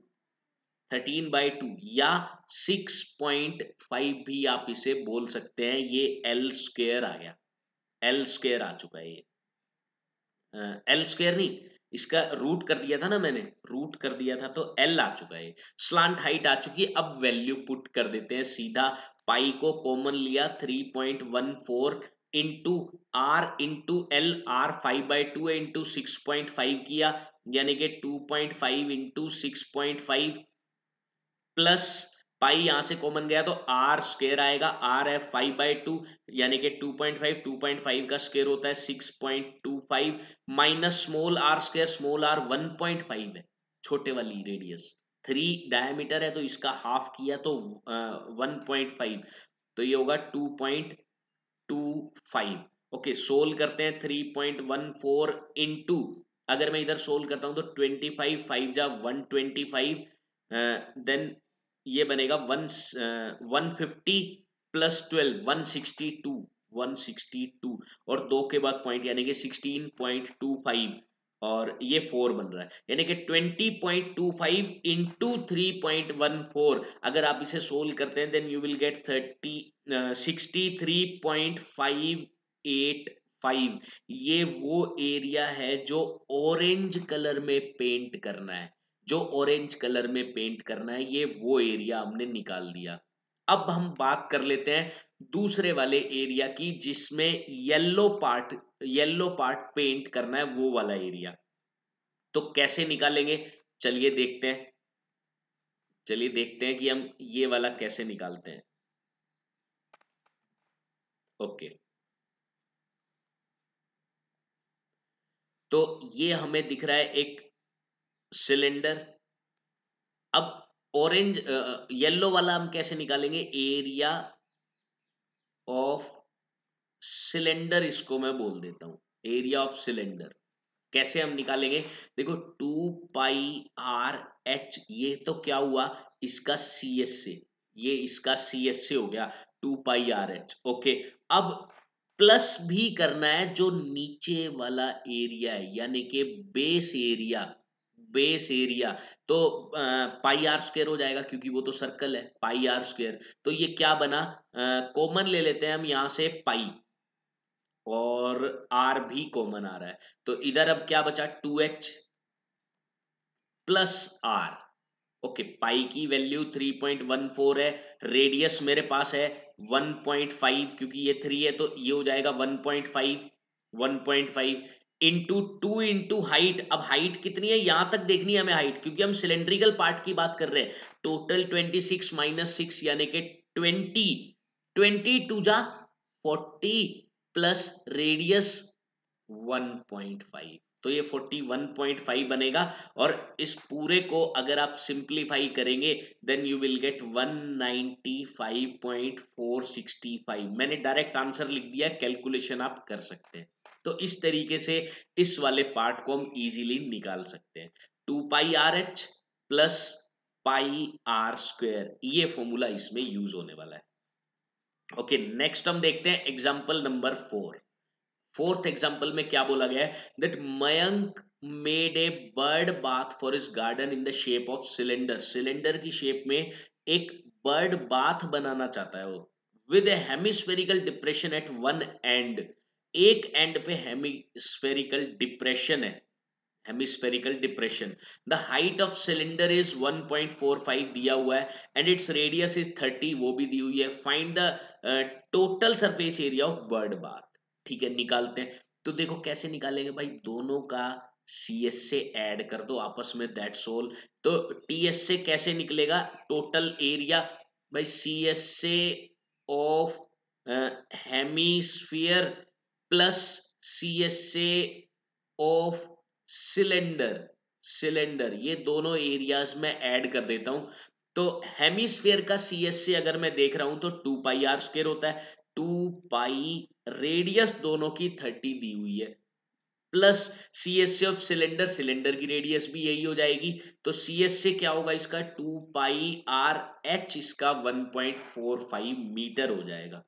13/2 या 6.5 भी आप इसे बोल सकते हैं। ये एल स्क्वायर आ गया, एल स्क्वायर आ चुका है ये, एल स्क्वायर नहीं, इसका रूट कर दिया था ना मैंने, रूट कर दिया था तो एल आ चुका है। स्लांट हाइट आ चुकी है। अब वैल्यू पुट कर देते हैं सीधा, पाई को कॉमन लिया 3.14 into r into l, r 5/2 है इंटू 6.5 किया, यानी कि 2.5 इंटू 6.5 प्लस पाई यहां से कॉमन गया तो आर स्क्वायर आएगा, आर है 5/2 यानी कि 2.5, 2.5 का स्क्वायर होता है 6.25 minus small are square, small r 1.5 है, छोटे वाली रेडियस 3 डायमीटर है तो इसका हाफ किया तो 1.5, तो ये होगा 2.25। ओके, सोल्व करते हैं 3.14 इंटू, अगर मैं इधर सोल्व करता हूं तो 25 5 जा 125, देन ये बनेगा 150 प्लस 12 162, 162 और 2 के बाद पॉइंट यानी कि 16.25। और ये 4 बन रहा है, यानी कि 20.25 इंटू 3.14। अगर आप इसे सोल्व करते हैं देन यू विल गेट 63.585। ये वो एरिया है जो ऑरेंज कलर में पेंट करना है, जो ऑरेंज कलर में पेंट करना है, ये वो एरिया हमने निकाल दिया। अब हम बात कर लेते हैं दूसरे वाले एरिया की जिसमें येलो पार्ट पेंट करना है, वो वाला एरिया। तो कैसे निकालेंगे, चलिए देखते हैं। चलिए देखते हैं कि हम ये वाला कैसे निकालते हैं। ओके, तो ये हमें दिख रहा है एक सिलेंडर। अब ऑरेंज येलो वाला हम कैसे निकालेंगे, एरिया ऑफ सिलेंडर इसको मैं बोल देता हूं, एरिया ऑफ सिलेंडर। कैसे हम निकालेंगे, देखो 2 पाई आर एच, ये तो क्या हुआ, इसका सी एस से, ये इसका सी एस से हो गया 2 पाई आर एच। ओके, अब प्लस भी करना है जो नीचे वाला एरिया है, यानी कि बेस एरिया। बेस एरिया तो पाई आर स्क्वायर हो जाएगा, क्योंकि वो तो सर्कल है, पाई आर स्क्वायर। तो ये क्या बना, कॉमन ले लेते हैं हम यहां से पाई, और आर भी कॉमन आ रहा है, तो इधर अब क्या बचा, 2h प्लस आर। ओके, पाई की वैल्यू 3.14 है, रेडियस मेरे पास है 1.5, क्योंकि ये 3 है तो ये हो जाएगा 1.5। 1.5 इंटू 2 इंटू हाइट। अब हाइट कितनी है यहां तक देखनी है हमें हाइट, क्योंकि हम सिलेंड्रिकल पार्ट की बात कर रहे हैं। टोटल 26 माइनस 6 यानी कि 20। 20 टू जा 40 प्लस रेडियस 1.5, तो ये 41.5 बनेगा। और इस पूरे को अगर आप सिंप्लीफाई करेंगे देन यू विल गेट 195.465। मैंने डायरेक्ट आंसर लिख दिया, कैलकुलेशन आप कर सकते हैं। तो इस तरीके से इस वाले पार्ट को हम इजीली निकाल सकते हैं। 2 pi R H plus pi are square, ये फॉर्मूला इसमें यूज होने वाला है। ओके, नेक्स्ट हम देखते हैं एग्जांपल नंबर 4। फोर्थ एग्जाम्पल में क्या बोला गया है, that Mayank made a bird bath for his garden in the shape of cylinder. Cylinder की शेप में एक बर्ड बाथ बनाना चाहता है वो, with a hemispherical depression at one end. एक एंड पे हेमिस्फेरिकल डिप्रेशन है, hemispherical depression. The height of cylinder is 1.45 दिया हुआ है, एंड इट्स रेडियस इज 30, वो भी दी हुई है। Find the total surface area of bird bath. ठीक है, निकालते हैं। तो देखो कैसे निकालेंगे भाई, दोनों का सी एस से ऐड कर दो आपस में, दैट्स ऑल। तो टी एस से कैसे निकलेगा टोटल एरिया, भाई C S A of hemisphere plus C S A of cylinder. Cylinder, ये दोनों एरियाज में ऐड कर देता हूं। तो हेमिस्फीयर का सी एस से अगर मैं देख रहा हूं तो 2 पाई आर स्क्वायर होता है। 2 पाई, रेडियस दोनों की 30 दी हुई है, plus C S A of cylinder, cylinder की रेडियस भी यही हो जाएगी। तो सी एस से क्या होगा इसका 2 पाई आर एच, इसका 1.45 मीटर हो जाएगा।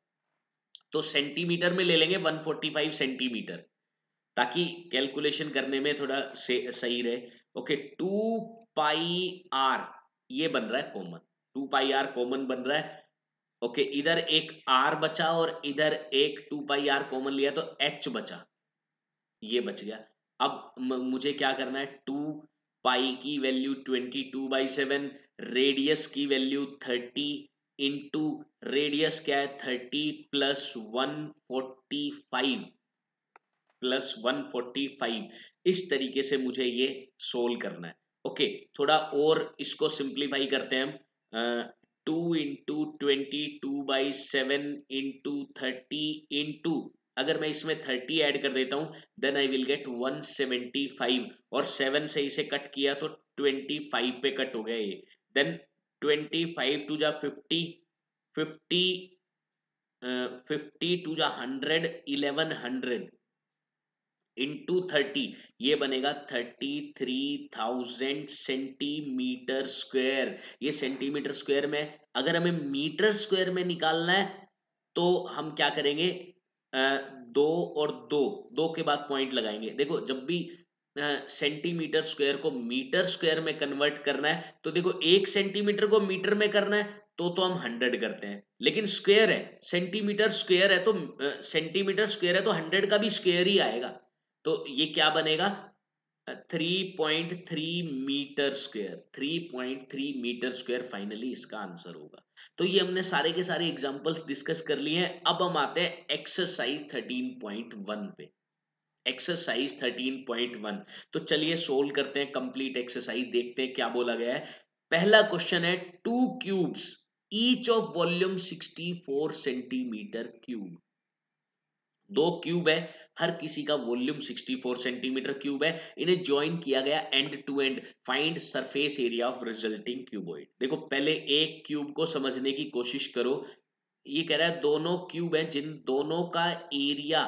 तो सेंटीमीटर में ले लेंगे 145 सेंटीमीटर, ताकि कैलकुलेशन करने में थोड़ा सही रहे। ओके, 2 पाई आर ये बन रहा है कॉमन, 2 पाई आर कॉमन बन रहा है। ओके, इधर एक आर बचा और इधर एक 2 पाई आर कॉमन लिया तो एच बचा, ये बच गया। अब मुझे क्या करना है, 2 पाई की वैल्यू 22/7, रेडियस की वैल्यू 30, इंटू रेडियस क्या है 30 प्लस 145, इस तरीके से मुझे ये सोल्व करना है। ओके, थोड़ा और इसको सिंप्लीफाई करते हैं हम। 2 इंटू 22/7 इंटू 30 अगर मैं इसमें 30 ऐड कर देता हूं देन आई विल गेट 175, और 7 से इसे कट किया तो 25 पे कट हो गया ये। देन 25 टू जा 50, 50 50 टू जा 100, 1100 इंटू 30, ये बनेगा 33,000 सेंटीमीटर स्क्वायर। ये सेंटीमीटर स्क्वायर में, अगर हमें मीटर स्क्वायर में निकालना है तो हम क्या करेंगे, दो और दो, दो के बाद पॉइंट लगाएंगे। देखो जब भी सेंटीमीटर स्क्वायर को मीटर स्क्वायर में कन्वर्ट करना है, तो देखो 1 सेंटीमीटर को मीटर में करना है तो हम 100 करते हैं, लेकिन स्क्वायर है, सेंटीमीटर स्क्वायर है, तो सेंटीमीटर स्क्वायर है तो 100 का भी स्क्वायर ही आएगा। तो ये क्या बनेगा, 3.3 metre square, 3.3 metre square finally इसका आंसर होगा। तो ये हमने सारे के सारे एग्जांपल्स डिस्कस कर लिए हैं। अब हम आते हैं एक्सरसाइज 13.1 पे। एक्सरसाइज 13.1, तो चलिए सोल्व करते हैं कंप्लीट एक्सरसाइज, देखते हैं क्या बोला गया है। पहला क्वेश्चन है, 2 cubes each of volume 64 centimetre cube. 2 cube है, हर किसी का वॉल्यूम 64 सेंटीमीटर क्यूब है, इन्हें ज्वाइन किया गया end to end, find surface area of resulting cuboid. देखो पहले एक क्यूब को समझने की कोशिश करो। ये कह रहा है दोनों क्यूब है जिन दोनों का एरिया,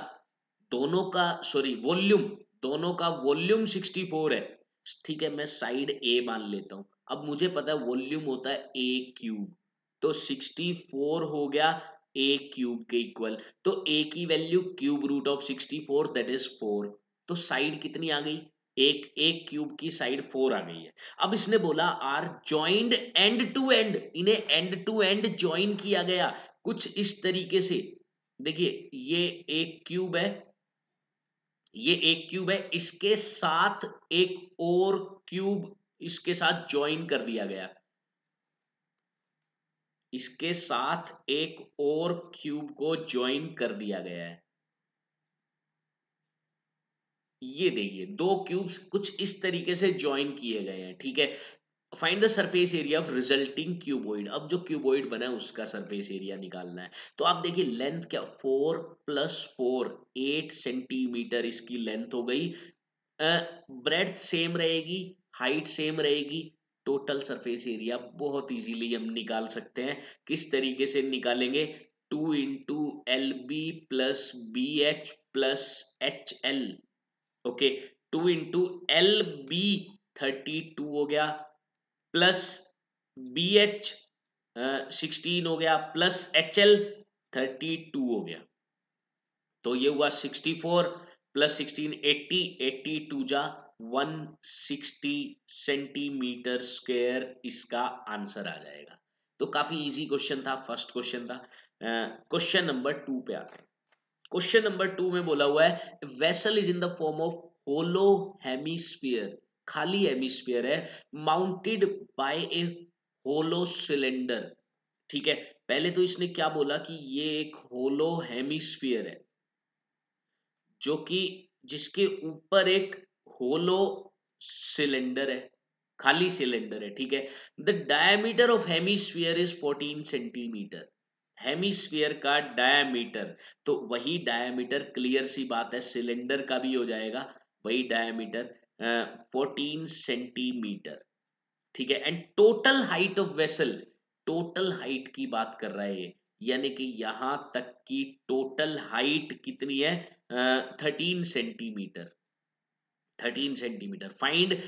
दोनों का सॉरी वॉल्यूम, दोनों का वॉल्यूम 64 है। ठीक है, मैं साइड ए मान लेता हूं। अब मुझे पता है वॉल्यूम होता है ए क्यूब, तो 64 हो गया ए क्यूब के इक्वल। तो ए की value cube root of 64 that is 4। तो साइड कितनी आ गई, एक क्यूब की साइड 4 आ गई है। अब इसने बोला are joined end to end, इन्हें एंड टू एंड जॉइन किया गया कुछ इस तरीके से। देखिए ये एक क्यूब है, ये एक क्यूब है, इसके साथ एक और क्यूब इसके साथ ज्वाइन कर दिया गया, इसके साथ एक और क्यूब को ज्वाइन कर दिया गया है। ये देखिए दो क्यूब्स कुछ इस तरीके से ज्वाइन किए गए हैं, ठीक है। Find the surface area of resulting cuboid. अब जो क्यूबॉइड बना है उसका सरफेस एरिया निकालना है। तो आप देखिए लेंथ क्या, 4 + 4 8 सेंटीमीटर इसकी लेंथ हो गई। ब्रेड्थ सेम रहेगी, हाइट सेम रहेगी, टोटल सरफेस एरिया बहुत इजीली हम निकाल सकते हैं। किस तरीके से निकालेंगे, 2 into l b plus b h plus h l. Okay, 2 into l b 32 हो गया, प्लस बी एच 16 हो गया, प्लस एच एल 32 हो गया। तो ये हुआ 64 + 16 80, 82 जा 160 सेंटीमीटर स्क्वायर इसका आंसर आ जाएगा। तो काफी इजी क्वेश्चन था, फर्स्ट क्वेश्चन था। क्वेश्चन नंबर 2 पे आते हैं। क्वेश्चन नंबर 2 में बोला हुआ है vessel is in the form of hollow hemisphere, खाली हेमिस्फीयर है, mounted by a hollow cylinder. ठीक है, पहले तो इसने क्या बोला कि ये एक होलो हेमिस्फीयर है, जो कि जिसके ऊपर एक होलो सिलेंडर है, खाली सिलेंडर है, ठीक है। The diameter of hemisphere is 14 centimetre. Hemisphere का डायमीटर, तो वही डायमीटर, क्लियर सी बात है सिलेंडर का भी हो जाएगा वही डायमीटर, 14 सेंटीमीटर, ठीक है। And total height of vessel, total height की बात कर रहा है ये, यानी कि यहां तक की टोटल हाइट कितनी है, 13 centimetre, 13 centimetre. Find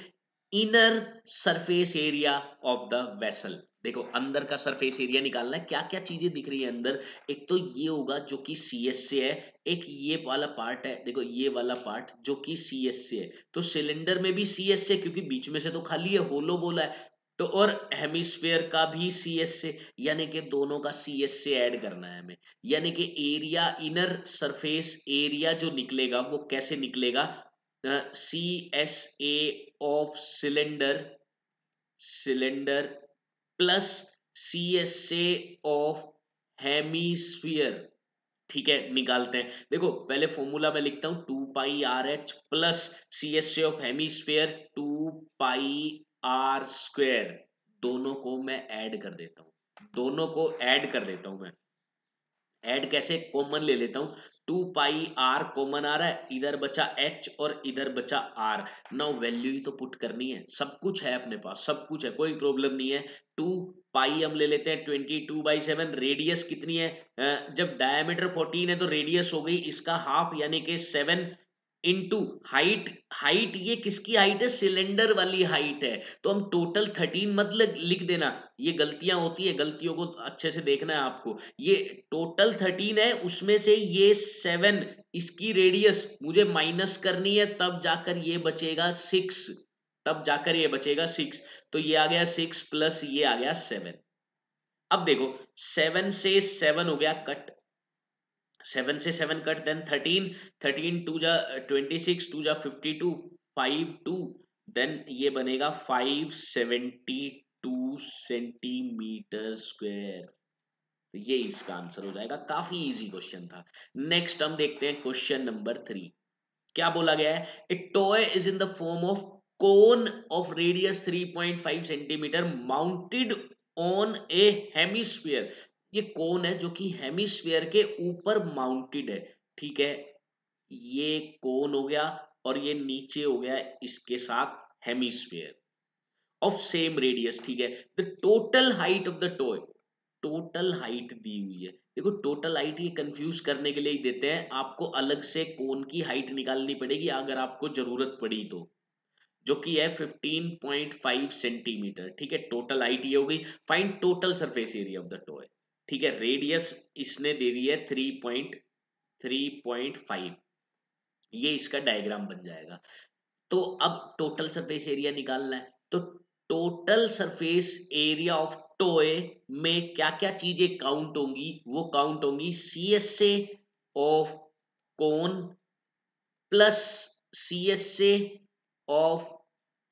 inner surface area of the vessel. देखो अंदर का सरफेस एरिया निकालना है, क्या क्या चीजें दिख रही है अंदर। एक तो ये होगा जो कि सी एस से है, एक ये वाला पार्ट है, देखो ये वाला पार्ट जो कि सी एस से है। तो सिलेंडर में भी सी एस से, क्योंकि बीच में से तो खाली है, होलो बोला है। तो और हेमिस्फीयर का भी सी एस से, यानी कि दोनों का सी एस से ऐड करना है हमें। यानी कि एरिया, इनर सरफेस एरिया जो निकलेगा वो कैसे निकलेगा, C S A of cylinder, cylinder plus C S A of hemisphere. ठीक है, निकालते हैं। देखो पहले फॉर्मूला में लिखता हूं, 2πRH plus C S A of hemisphere 2πr²। दोनों को मैं ऐड कर देता हूं, दोनों को ऐड कर देता हूं मैं। ऐड कैसे, कॉमन ले लेता हूं, 2πr कॉमन आ रहा है, इधर बचा h और इधर बचा r। नाउ वैल्यू ही तो पुट करनी है, सब कुछ है अपने पास, सब कुछ है, कोई प्रॉब्लम नहीं है। 2π हम ले लेते हैं 22/7। रेडियस कितनी है, जब डायमीटर 14 है तो रेडियस हो गई इसका हाफ, यानी कि 7 इनटू हाइट। हाइट ये किसकी हाइट है, सिलेंडर वाली हाइट है। तो हम टोटल 13 मत लिख देना, ये गलतियां होती है, गलतियों को अच्छे से देखना है आपको। ये टोटल 13 है, उसमें से ये 7 इसकी रेडियस मुझे माइनस करनी है, तब जाकर ये बचेगा 6, तब जाकर ये बचेगा 6। तो ये आ गया 6 प्लस ये आ गया 7। अब देखो 7 से 7 हो गया कट, 7 से 7 कट, देन 13, 13 टू जा 26, टू जा 52, 5 2, देन ये बनेगा 572 सेंटीमीटर स्क्वायर। तो ये इसका आंसर हो जाएगा। काफी इजी क्वेश्चन था। नेक्स्ट हम देखते हैं क्वेश्चन नंबर 3। क्या बोला गया है? ए toy is in the form of cone of radius 3.5 centimetre mounted on A hemisphere. ये कोन है जो कि हेमिस्फीयर के ऊपर माउंटेड है, ठीक है। ये कोन हो गया और ये नीचे हो गया इसके साथ हेमिस्फीयर ऑफ सेम रेडियस, ठीक है। The total height of the toy, total height दी हुई है। देखो टोटल हाइट ये कंफ्यूज करने के लिए ही देते हैं, आपको अलग से कोन की हाइट निकालनी पड़ेगी अगर आपको जरूरत पड़ी तो, जो कि है 15.5 सेंटीमीटर, ठीक है। टोटल हाइट ये हो गई। Find total surface area of the toy, ठीक है। रेडियस इसने दे दी है 3.5, ये इसका डायग्राम बन जाएगा। तो अब टोटल सरफेस एरिया निकालना है, तो total surface area of toy में क्या क्या चीजें काउंट होंगी? वो काउंट होंगी CSA of cone plus CSA of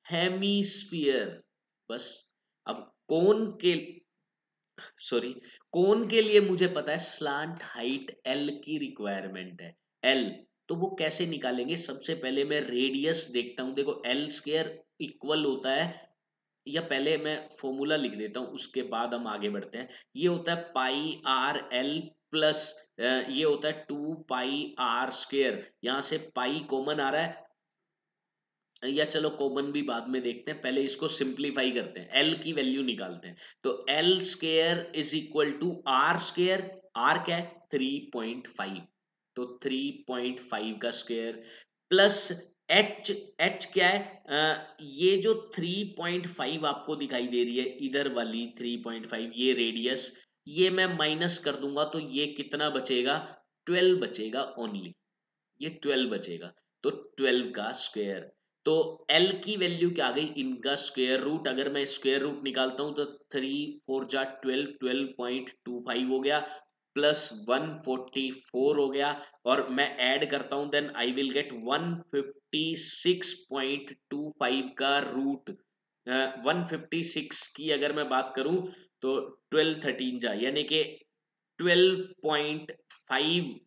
hemisphere. बस। अब कोन के लिए मुझे पता है स्लांट हाइट L की रिक्वायरमेंट है, L। तो वो कैसे निकालेंगे? सबसे पहले मैं रेडियस देखता हूं। देखो L स्क्वायर इक्वल होता है, या पहले मैं फॉर्मूला लिख देता हूं उसके बाद हम आगे बढ़ते हैं। ये होता है पाई आर एल प्लस ये होता है 2 पाई r स्क्वायर। यहां से पाई कॉमन आ रहा है, या चलो कॉमन भी बाद में देखते हैं, पहले इसको सिंप्लीफाई करते हैं, एल की वैल्यू निकालते हैं। तो l square is equal to r square. R क्या है? 3.5। तो 3.5 का स्क्वायर प्लस एच। एच क्या है? ये जो 3.5 आपको दिखाई दे रही है इधर वाली 3.5, ये रेडियस, ये मैं माइनस कर दूंगा तो ये कितना बचेगा? 12 बचेगा ओनली, ये 12 बचेगा। तो 12 का स्क्वायर। तो L की वैल्यू क्या आ गई? इनका स्क्वायर रूट। अगर मैं स्क्वायर रूट निकालता हूं तो 3 4 जा 12, 12.25 हो गया प्लस 144 हो गया, और मैं ऐड करता हूं देन आई विल गेट 156.25 का रूट। 156 की अगर मैं बात करूं तो 12 13 जा यानी कि 12.5,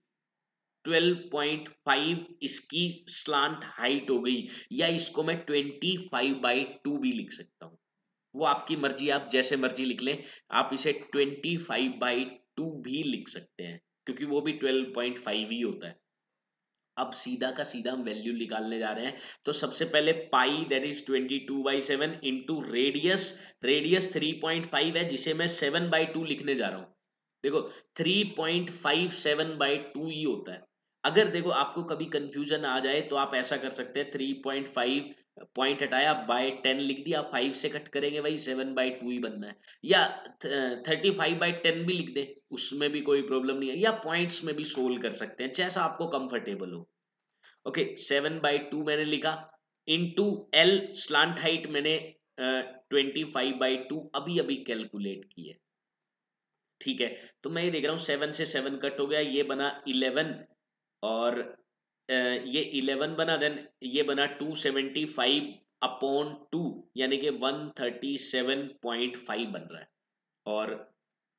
12.5 इसकी स्लांट हाइट हो गई। या इसको मैं 25/2 भी लिख सकता हूं, वो आपकी मर्जी, आप जैसे मर्जी लिख लें। आप इसे 25/2 भी लिख सकते हैं, क्योंकि वो भी 12.5 ही होता है। अब सीधा का सीधा हम वैल्यू निकालने जा रहे हैं। तो सबसे पहले pi that is 22/7 into radius. Radius 3.5 है जिसे मैं 7/2 लिखने जा रहा हूं। देखो 3.57/2 ही होता है। अगर देखो आपको कभी कंफ्यूजन आ जाए तो आप ऐसा कर सकते हैं, 3.5 पॉइंट हटाया बाय 10 लिख दिया, 5 से कट करेंगे भाई 7/2 ही बनना है। या 35/10 भी लिख दे, उसमें भी कोई प्रॉब्लम नहीं है। या पॉइंट्स में भी सोल्व कर सकते हैं, जैसा आपको कंफर्टेबल हो। ओके 7/2 मैंने लिखा, इंटू एल स्लांट हाइट मैंने 25/2 अभी अभी कैलकुलेट की है, ठीक है। तो मैं ये देख रहा हूँ 7 से 7 कट हो गया, ये बना 11, और ये 11 बना, देन ये बना 275/2 यानी कि 137.5 बन रहा है, और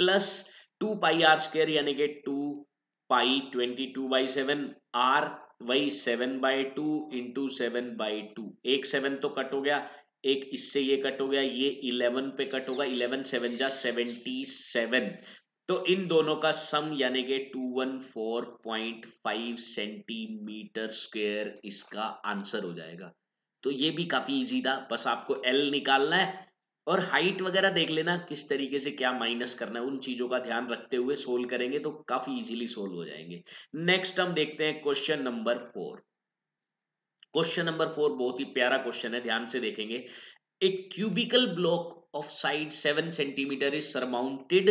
प्लस 2 पाई r स्क्वायर यानी कि 2 पाई 22/7 r, वही 7/2 इंटू 7/2। एक 7 तो कट हो गया, एक इससे ये कट हो गया, ये 11 पे कट होगा, 11 7 जा 77। तो इन दोनों का सम यानी कि 214.5 सेंटीमीटर स्क्वायर इसका आंसर हो जाएगा। तो ये भी काफी इजी था, बस आपको एल निकालना है और हाइट वगैरह देख लेना किस तरीके से क्या माइनस करना है, उन चीजों का ध्यान रखते हुए सोल्व करेंगे तो काफी इजीली सोल्व हो जाएंगे। नेक्स्ट हम देखते हैं क्वेश्चन नंबर 4। क्वेश्चन नंबर 4 बहुत ही प्यारा क्वेश्चन है, ध्यान से देखेंगे। A cubical block of side 7 centimetre is surmounted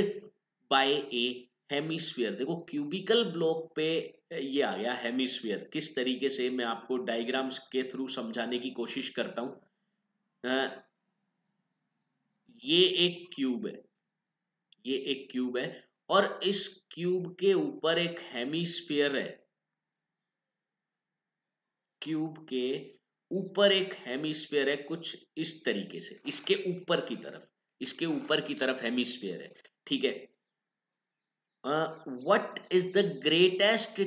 by a hemisphere, देखो क्यूबिकल ब्लॉक पे ये आ गया हेमिस्फीयर। किस तरीके से मैं आपको डायग्राम्स के थ्रू समझाने की कोशिश करता हूं। ये एक क्यूब है, ये एक क्यूब है और इस क्यूब के ऊपर एक हेमिस्फीयर है। क्यूब के ऊपर एक हेमिस्फीयर है कुछ इस तरीके से, इसके ऊपर की तरफ, इसके ऊपर की तरफ हेमिस्फीयर है। ठीक है, what is the greatest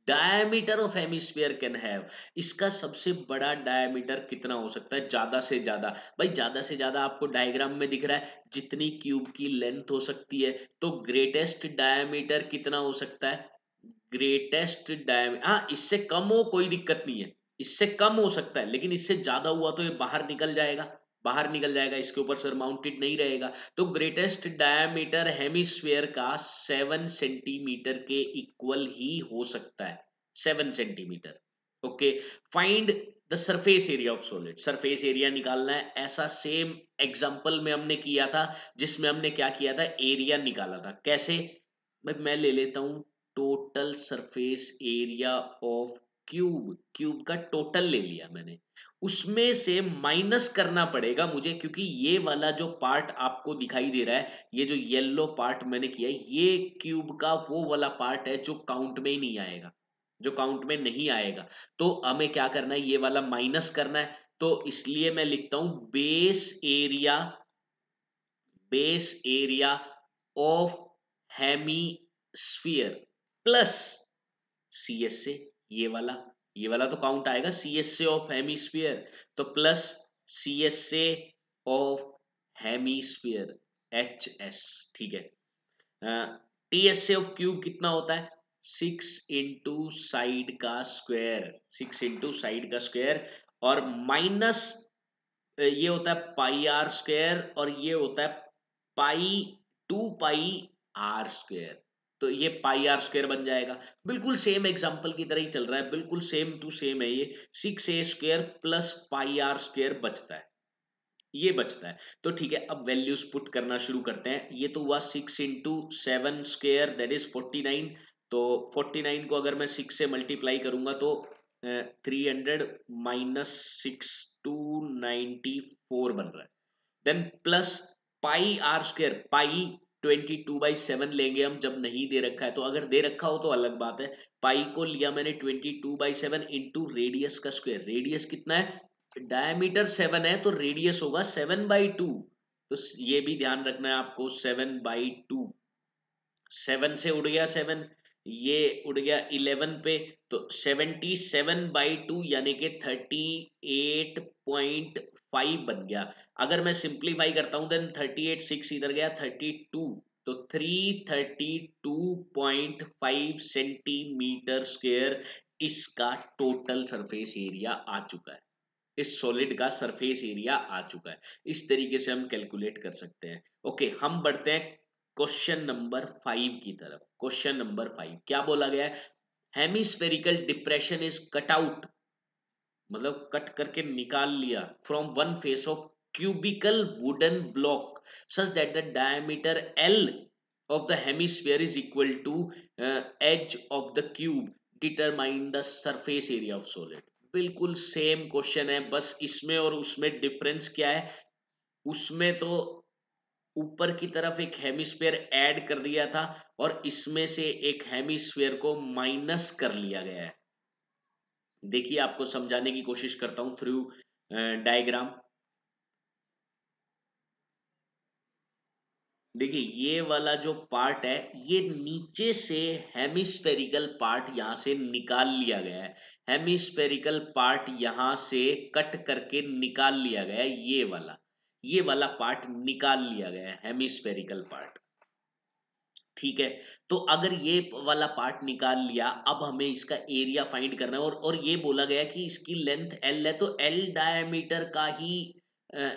diameter of hemisphere can have, इसका सबसे बड़ा डायमीटर कितना हो सकता है ज्यादा से ज्यादा। भाई ज्यादा से ज्यादा आपको डायग्राम में दिख रहा है जितनी क्यूब की लेंथ हो सकती है, तो ग्रेटेस्ट डायमीटर कितना हो सकता है। ग्रेटेस्ट डायमीटर, हाँ इससे कम हो कोई दिक्कत नहीं है, इससे कम हो सकता है, लेकिन इससे ज्यादा हुआ तो ये बाहर निकल जाएगा, बाहर निकल जाएगा, इसके ऊपर सरमाउंटेड नहीं रहेगा। तो ग्रेटेस्ट डायमीटर हेमिस्फीयर का 7 सेंटीमीटर के इक्वल ही हो सकता है, 7 centimetre. Okay, find the surface area of solid, surface area निकालना है। ऐसा सेम एग्जांपल में हमने किया था, जिसमें हमने क्या किया था, एरिया निकाला था। कैसे, भाई मैं ले लेता हूं total surface area of cube, cube का टोटल ले लिया मैंने, उसमें से माइनस करना पड़ेगा मुझे, क्योंकि ये वाला जो पार्ट आपको दिखाई दे रहा है, ये जो येलो पार्ट मैंने किया है, ये क्यूब का वो वाला पार्ट है जो काउंट में ही नहीं आएगा, जो काउंट में नहीं आएगा। तो हमें क्या करना है, ये वाला माइनस करना है। तो इसलिए मैं लिखता हूं base area, base area of hemisphere plus C S A, ये वाला तो काउंट आएगा C S A of hemisphere, तो plus C S A of hemisphere H S. ठीक है, T S A of cube कितना होता है, 6 इंटू साइड का स्क्वायर, 6 इंटू साइड का स्क्वायर, और माइनस ये होता है पाई आर स्क्वायर, और ये होता है पाई 2 पाई आर स्क्वायर। तो ये पाई आर स्क्वायर बन जाएगा। बिल्कुल सेम एग्जांपल की तरह ही चल रहा है, बिल्कुल सेम टू सेम है ये। 6a² plus pi are square बचता है, ये बचता है। तो ठीक है, अब वैल्यूज पुट करना शुरू करते हैं। ये तो हुआ 6 इंटू 7 स्क्वायर दैट इज 49। तो 49 को अगर मैं 6 से मल्टीप्लाई करूंगा तो 300 माइनस 6 294 बन रहा है। Then plus pi are square, pi 22/7 लेंगे हम, जब नहीं दे रखा है। तो अगर दे रखा हो तो अलग बात है। पाई को लिया मैंने 22/7 इंटू रेडियस का स्क्वायर, रेडियस कितना है, डायमीटर 7 है तो रेडियस होगा 7/2। तो ये भी ध्यान रखना है आपको, 7/2, 7 से उड़ गया 7, ये उड़ गया 11 पे, तो 77/2 यानी कि 38.5 बन गया। अगर मैं सिंप्लीफाई करता हूं देन 38 6 इधर गया 32, तो 332.5 सेंटीमीटर स्क्वायर इसका टोटल सरफेस एरिया आ चुका है, इस सॉलिड का सरफेस एरिया आ चुका है। इस तरीके से हम कैलकुलेट कर सकते हैं। ओके, हम बढ़ते हैं क्वेश्चन नंबर 5 की तरफ। क्वेश्चन नंबर 5 क्या बोला गया है, hemispherical depression is cut out, मतलब कट करके निकाल लिया, from one face of cubical wooden block such that the diameter l of the hemisphere is equal to edge of the cube, determine the surface area of solid. बिल्कुल सेम क्वेश्चन है, बस इसमें और उसमें डिफरेंस क्या है, उसमें तो ऊपर की तरफ एक हेमिस्फीयर ऐड कर दिया था और इसमें से एक हेमिस्फीयर को माइनस कर लिया गया है। देखिए आपको समझाने की कोशिश करता हूं थ्रू डायग्राम। देखिए ये वाला जो पार्ट है, ये नीचे से हेमिस्फेरिकल पार्ट यहां से निकाल लिया गया है, हेमिस्फेरिकल पार्ट यहां से कट करके निकाल लिया गया है, ये वाला पार्ट निकाल लिया गया है, हेमिस्फेरिकल पार्ट। ठीक है, तो अगर ये वाला पार्ट निकाल लिया, अब हमें इसका एरिया फाइंड करना है, और ये बोला गया कि इसकी लेंथ एल है, तो एल डायमीटर का ही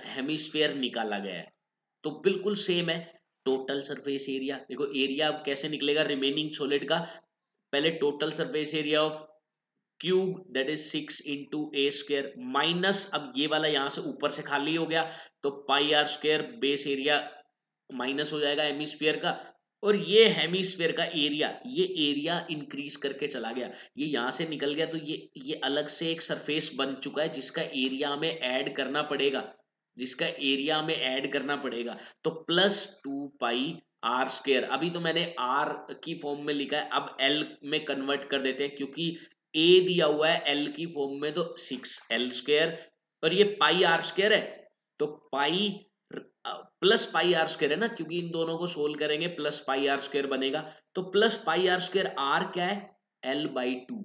हेमिस्फीयर निकाला गया है। तो बिल्कुल सेम है। टोटल सरफेस एरिया, देखो एरिया अब कैसे निकलेगा रिमेनिंग सॉलिड का, पहले total surface area of cube that is 6 into a² minus, अब ये वाला यहां से ऊपर से खाली हो गया, तो pi are square base area minus हो जाएगा हेमिस्फीयर का, और ये हेमिस्फेयर का एरिया, ये एरिया इंक्रीज करके चला गया, ये यहां से निकल गया, तो ये अलग से एक सरफेस बन चुका है जिसका एरिया में ऐड करना पड़ेगा, जिसका एरिया में ऐड करना पड़ेगा। तो प्लस 2 पाई r स्क्वायर, अभी तो मैंने r की फॉर्म में लिखा है, अब l में कन्वर्ट कर देते हैं क्योंकि a दिया हुआ है l की फॉर्म में, तो 6l स्क्वायर, और ये पाई r स्क्वायर है, तो pi plus pi are square है ना, क्योंकि इन दोनों को सोल्व करेंगे प्लस पाई आर स्क्वायर बनेगा। तो plus pi are square, r क्या है, l/2,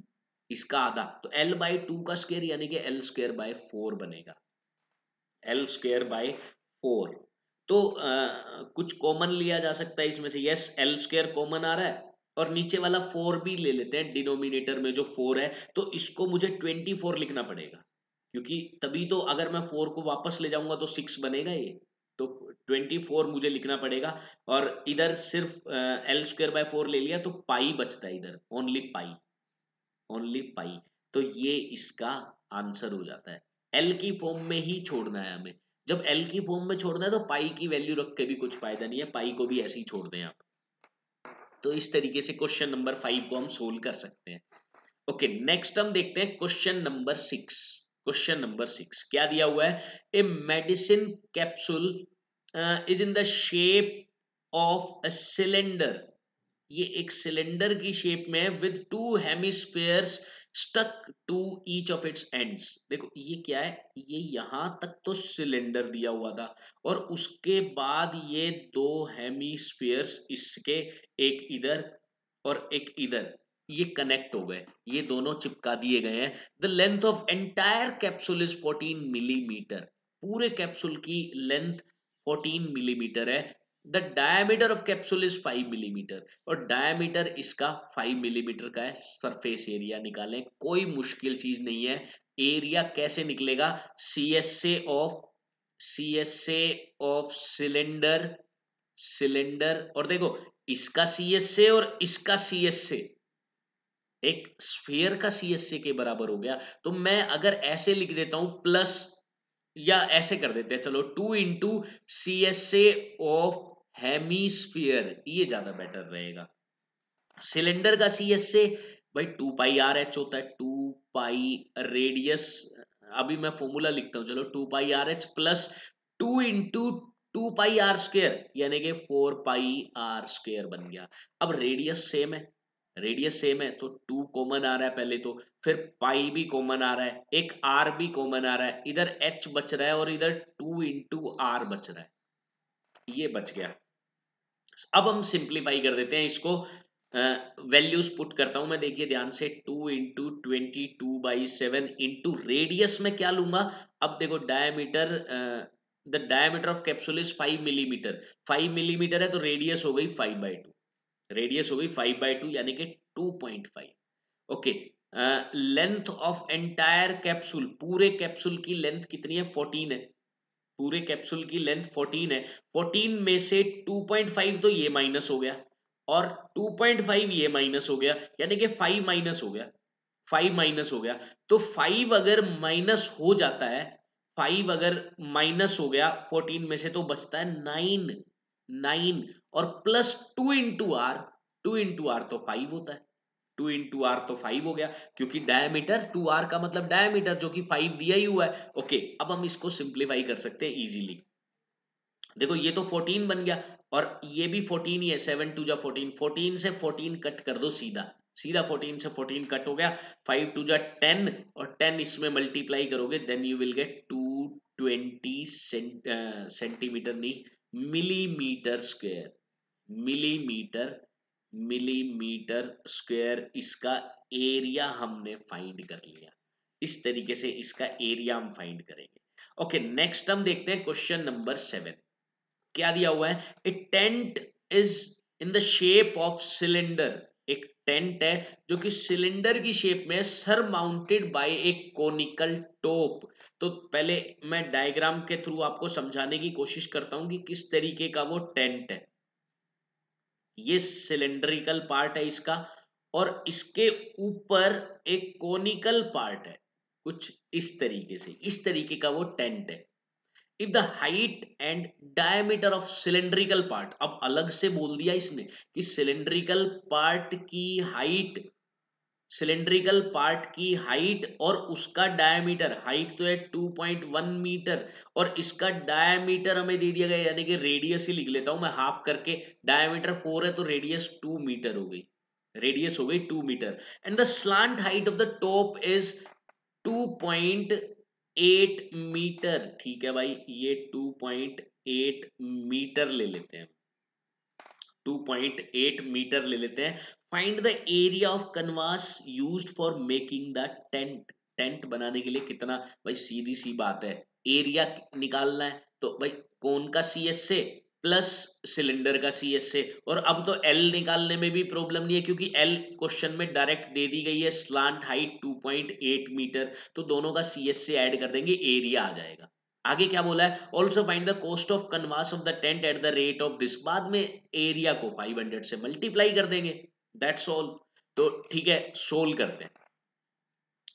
इसका आधा, तो l/2 का स्क्वायर यानी कि l²/4 बनेगा, l²/4। तो कुछ कॉमन लिया जा सकता है इसमें से, यस l² कॉमन आ रहा है, और नीचे वाला 4 भी ले लेते हैं, डिनोमिनेटर में जो 4 है, तो इसको मुझे 24 लिखना पड़ेगा, क्योंकि तभी तो अगर मैं 4 को वापस ले जाऊंगा तो 6 बनेगा ये, तो 24 मुझे लिखना पड़ेगा। और इधर सिर्फ l²/4 ले लिया तो पाई बचता है, इधर ओनली पाई, ओनली पाई, तो ये इसका आंसर हो जाता है। एल की फॉर्म में ही छोड़ना है हमें, जब एल की फॉर्म में छोड़ना है तो पाई की वैल्यू रख के भी कुछ फायदा नहीं है, पाई को भी ऐसे ही छोड़ दें आप। तो इस तरीके से क्वेश्चन नंबर 5 को हम सोल्व कर सकते हैं। ओके, नेक्स्ट हम देखते हैं क्वेश्चन नंबर 6। क्वेश्चन नंबर 6 क्या दिया हुआ है, a medicine capsule is in the shape of a cylinder, ये एक सिलेंडर की शेप में है, with 2 hemispheres stuck to each of its ends. देखो ये क्या है, ये यहां तक तो सिलेंडर दिया हुआ था, और उसके बाद ये 2 हेमिस्फेयर्स इसके, एक इधर और एक इधर, ये कनेक्ट हो गए, ये दोनों चिपका दिए गए हैं। The length of entire capsule is 14 millimetre, पूरे कैप्सूल की लेंथ 14 मिलीमीटर है। The diameter of capsule is 5 millimetre, और डायमीटर इसका 5 मिलीमीटर का है। सरफेस एरिया निकालें, कोई मुश्किल चीज नहीं है। एरिया कैसे निकलेगा, C S A of cylinder, cylinder, और देखो इसका सी एस ए और इसका सी एस ए, एक स्फीयर का सी एस ए के बराबर हो गया। तो मैं अगर ऐसे लिख देता हूं प्लस, या ऐसे कर देते हैं चलो, 2 × CSA ऑफ हेमीस्फीयर, ये ज्यादा बेटर रहेगा। सिलेंडर का CSA भाई 2 πRh होता है, 2 पाई रेडियस, अभी मैं फॉर्मूला लिखता हूं चलो, 2 πRh प्लस 2 × 2 πr² यानी कि 4 πr² बन गया। अब रेडियस सेम है, रेडियस सेम है तो 2 कॉमन आ रहा है पहले तो, फिर पाई भी कॉमन आ रहा है, एक r भी कॉमन आ रहा है, इधर h बच रहा है और इधर 2 × r बच रहा है, ये बच गया। अब हम सिंप्लीफाई कर देते हैं इसको, वैल्यूज पुट करता हूं मैं, देखिए ध्यान से, 2 × 22/7 इंटू रेडियस में क्या लूंगा। अब देखो diameter, the diameter of capsule is 5 millimetre, 5 millimetre है तो रेडियस हो गई 5/2, रेडियस हो गई 5/2 यानी कि 2.5। Okay, length of entire capsule, पूरे कैप्सूल की लेंथ कितनी है, 14 है, पूरे कैप्सूल की लेंथ 14 है, 14 में से 2.5 तो ये माइनस हो गया, और 2.5 ये माइनस हो गया, यानी कि 5 माइनस हो गया, 5 माइनस हो गया। तो 5 अगर माइनस हो जाता है, 5 अगर माइनस हो गया 14 में से, तो बचता है 9, 9, और प्लस 2 × r, 2 × r तो 5 होता है, 2 × r तो 5 हो गया, क्योंकि डायमीटर 2r का मतलब डायमीटर जो कि 5 दिया ही हुआ है। ओके, अब हम इसको सिंप्लीफाई कर सकते हैं इजीली। देखो ये तो 14 बन गया, और ये भी 14 ही है, 7 × 2 = 14, 14 से 14 कट कर दो सीधा, सीधा 14 से 14 कट हो गया, 5 × 2 = 10, और 10 इसमें मल्टीप्लाई करोगे then you will get 220 centimetre, नहीं millimetre square, millimetre, millimetre square इसका एरिया हमने फाइंड कर लिया। इस तरीके से इसका एरिया हम फाइंड करेंगे। ओके, नेक्स्ट हम देखते हैं क्वेश्चन नंबर 7। क्या दिया हुआ है, a tent is in the shape of cylinder, एक टेंट है जो कि सिलेंडर की शेप में, सर माउंटेड बाय एक कोनिकल टॉप। तो पहले मैं डायग्राम के थ्रू आपको समझाने की कोशिश करता हूं कि किस तरीके का वो टेंट है। ये सिलेंड्रिकल पार्ट है इसका, और इसके ऊपर एक कोनिकल पार्ट है, कुछ इस तरीके से, इस तरीके का वो टेंट है। If the height and diameter of cylindrical part, अब अलग से बोल दिया इसने कि सिलेंड्रिकल पार्ट की हाइट, सिलेंड्रिकल पार्ट की हाइट और उसका डायमीटर, हाइट तो है 2.1 मीटर और इसका डायमीटर हमें दे दिया गया, यानी कि रेडियस ही लिख लेता हूं मैं हाफ करके, डायमीटर 4 है तो रेडियस 2 मीटर हो गई, रेडियस हो गई 2 metre, and the slant height of the top is 2.8 metre. ठीक है भाई, ये 2.8 मीटर ले लेते हैं, 2.8 मीटर ले लेते हैं। Find the area of canvas used for making the tent, tent बनाने के लिए कितना, भाई सीधी सी बात है, एरिया निकालना है तो भाई कौन का सी एस से प्लस सिलेंडर का सी एस से, और अब तो एल निकालने में भी प्रॉब्लम नहीं है क्योंकि एल क्वेश्चन में डायरेक्ट दे दी गई है, स्लांट हाइट 2.8 मीटर, तो दोनों का सी एस से ऐड कर देंगे, एरिया आ जाएगा। आगे क्या बोला है, also find the cost of canvas of the tent at the rate of this, बाद में एरिया को 500 से मल्टीप्लाई कर देंगे, दैट्स ऑल। तो ठीक है, सोल्व करते हैं।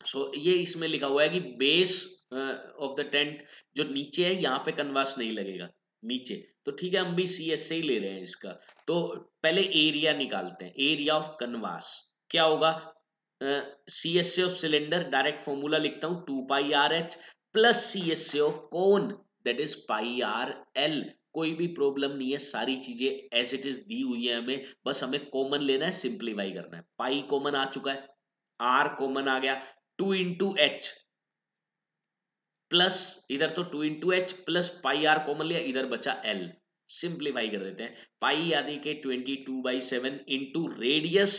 सो ये इसमें लिखा हुआ है कि बेस ऑफ द टेंट जो नीचे है, यहाँ पे कन्वास नहीं लगेगा नीचे, तो ठीक है हम भी सी एस से ही ले रहे हैं इसका। तो पहले एरिया निकालते हैं, एरिया ऑफ कन्वास क्या होगा, सी S A of cylinder direct formula लिखता हूं 2πRH plus C S A of cone that is πRL। कोई भी प्रॉब्लम नहीं है, सारी चीजें एज इट इज दी हुई है हमें, बस हमें कॉमन लेना है, सिंप्लीफाई करना है। पाई कॉमन आ चुका है, आर कॉमन आ गया, 2 into H प्लस, इधर तो 2 into H plus pi r common लिया, इधर बचा L, सिंप्लीफाई कर देते हैं। पाई यानी कि 22/7 इंटू रेडियस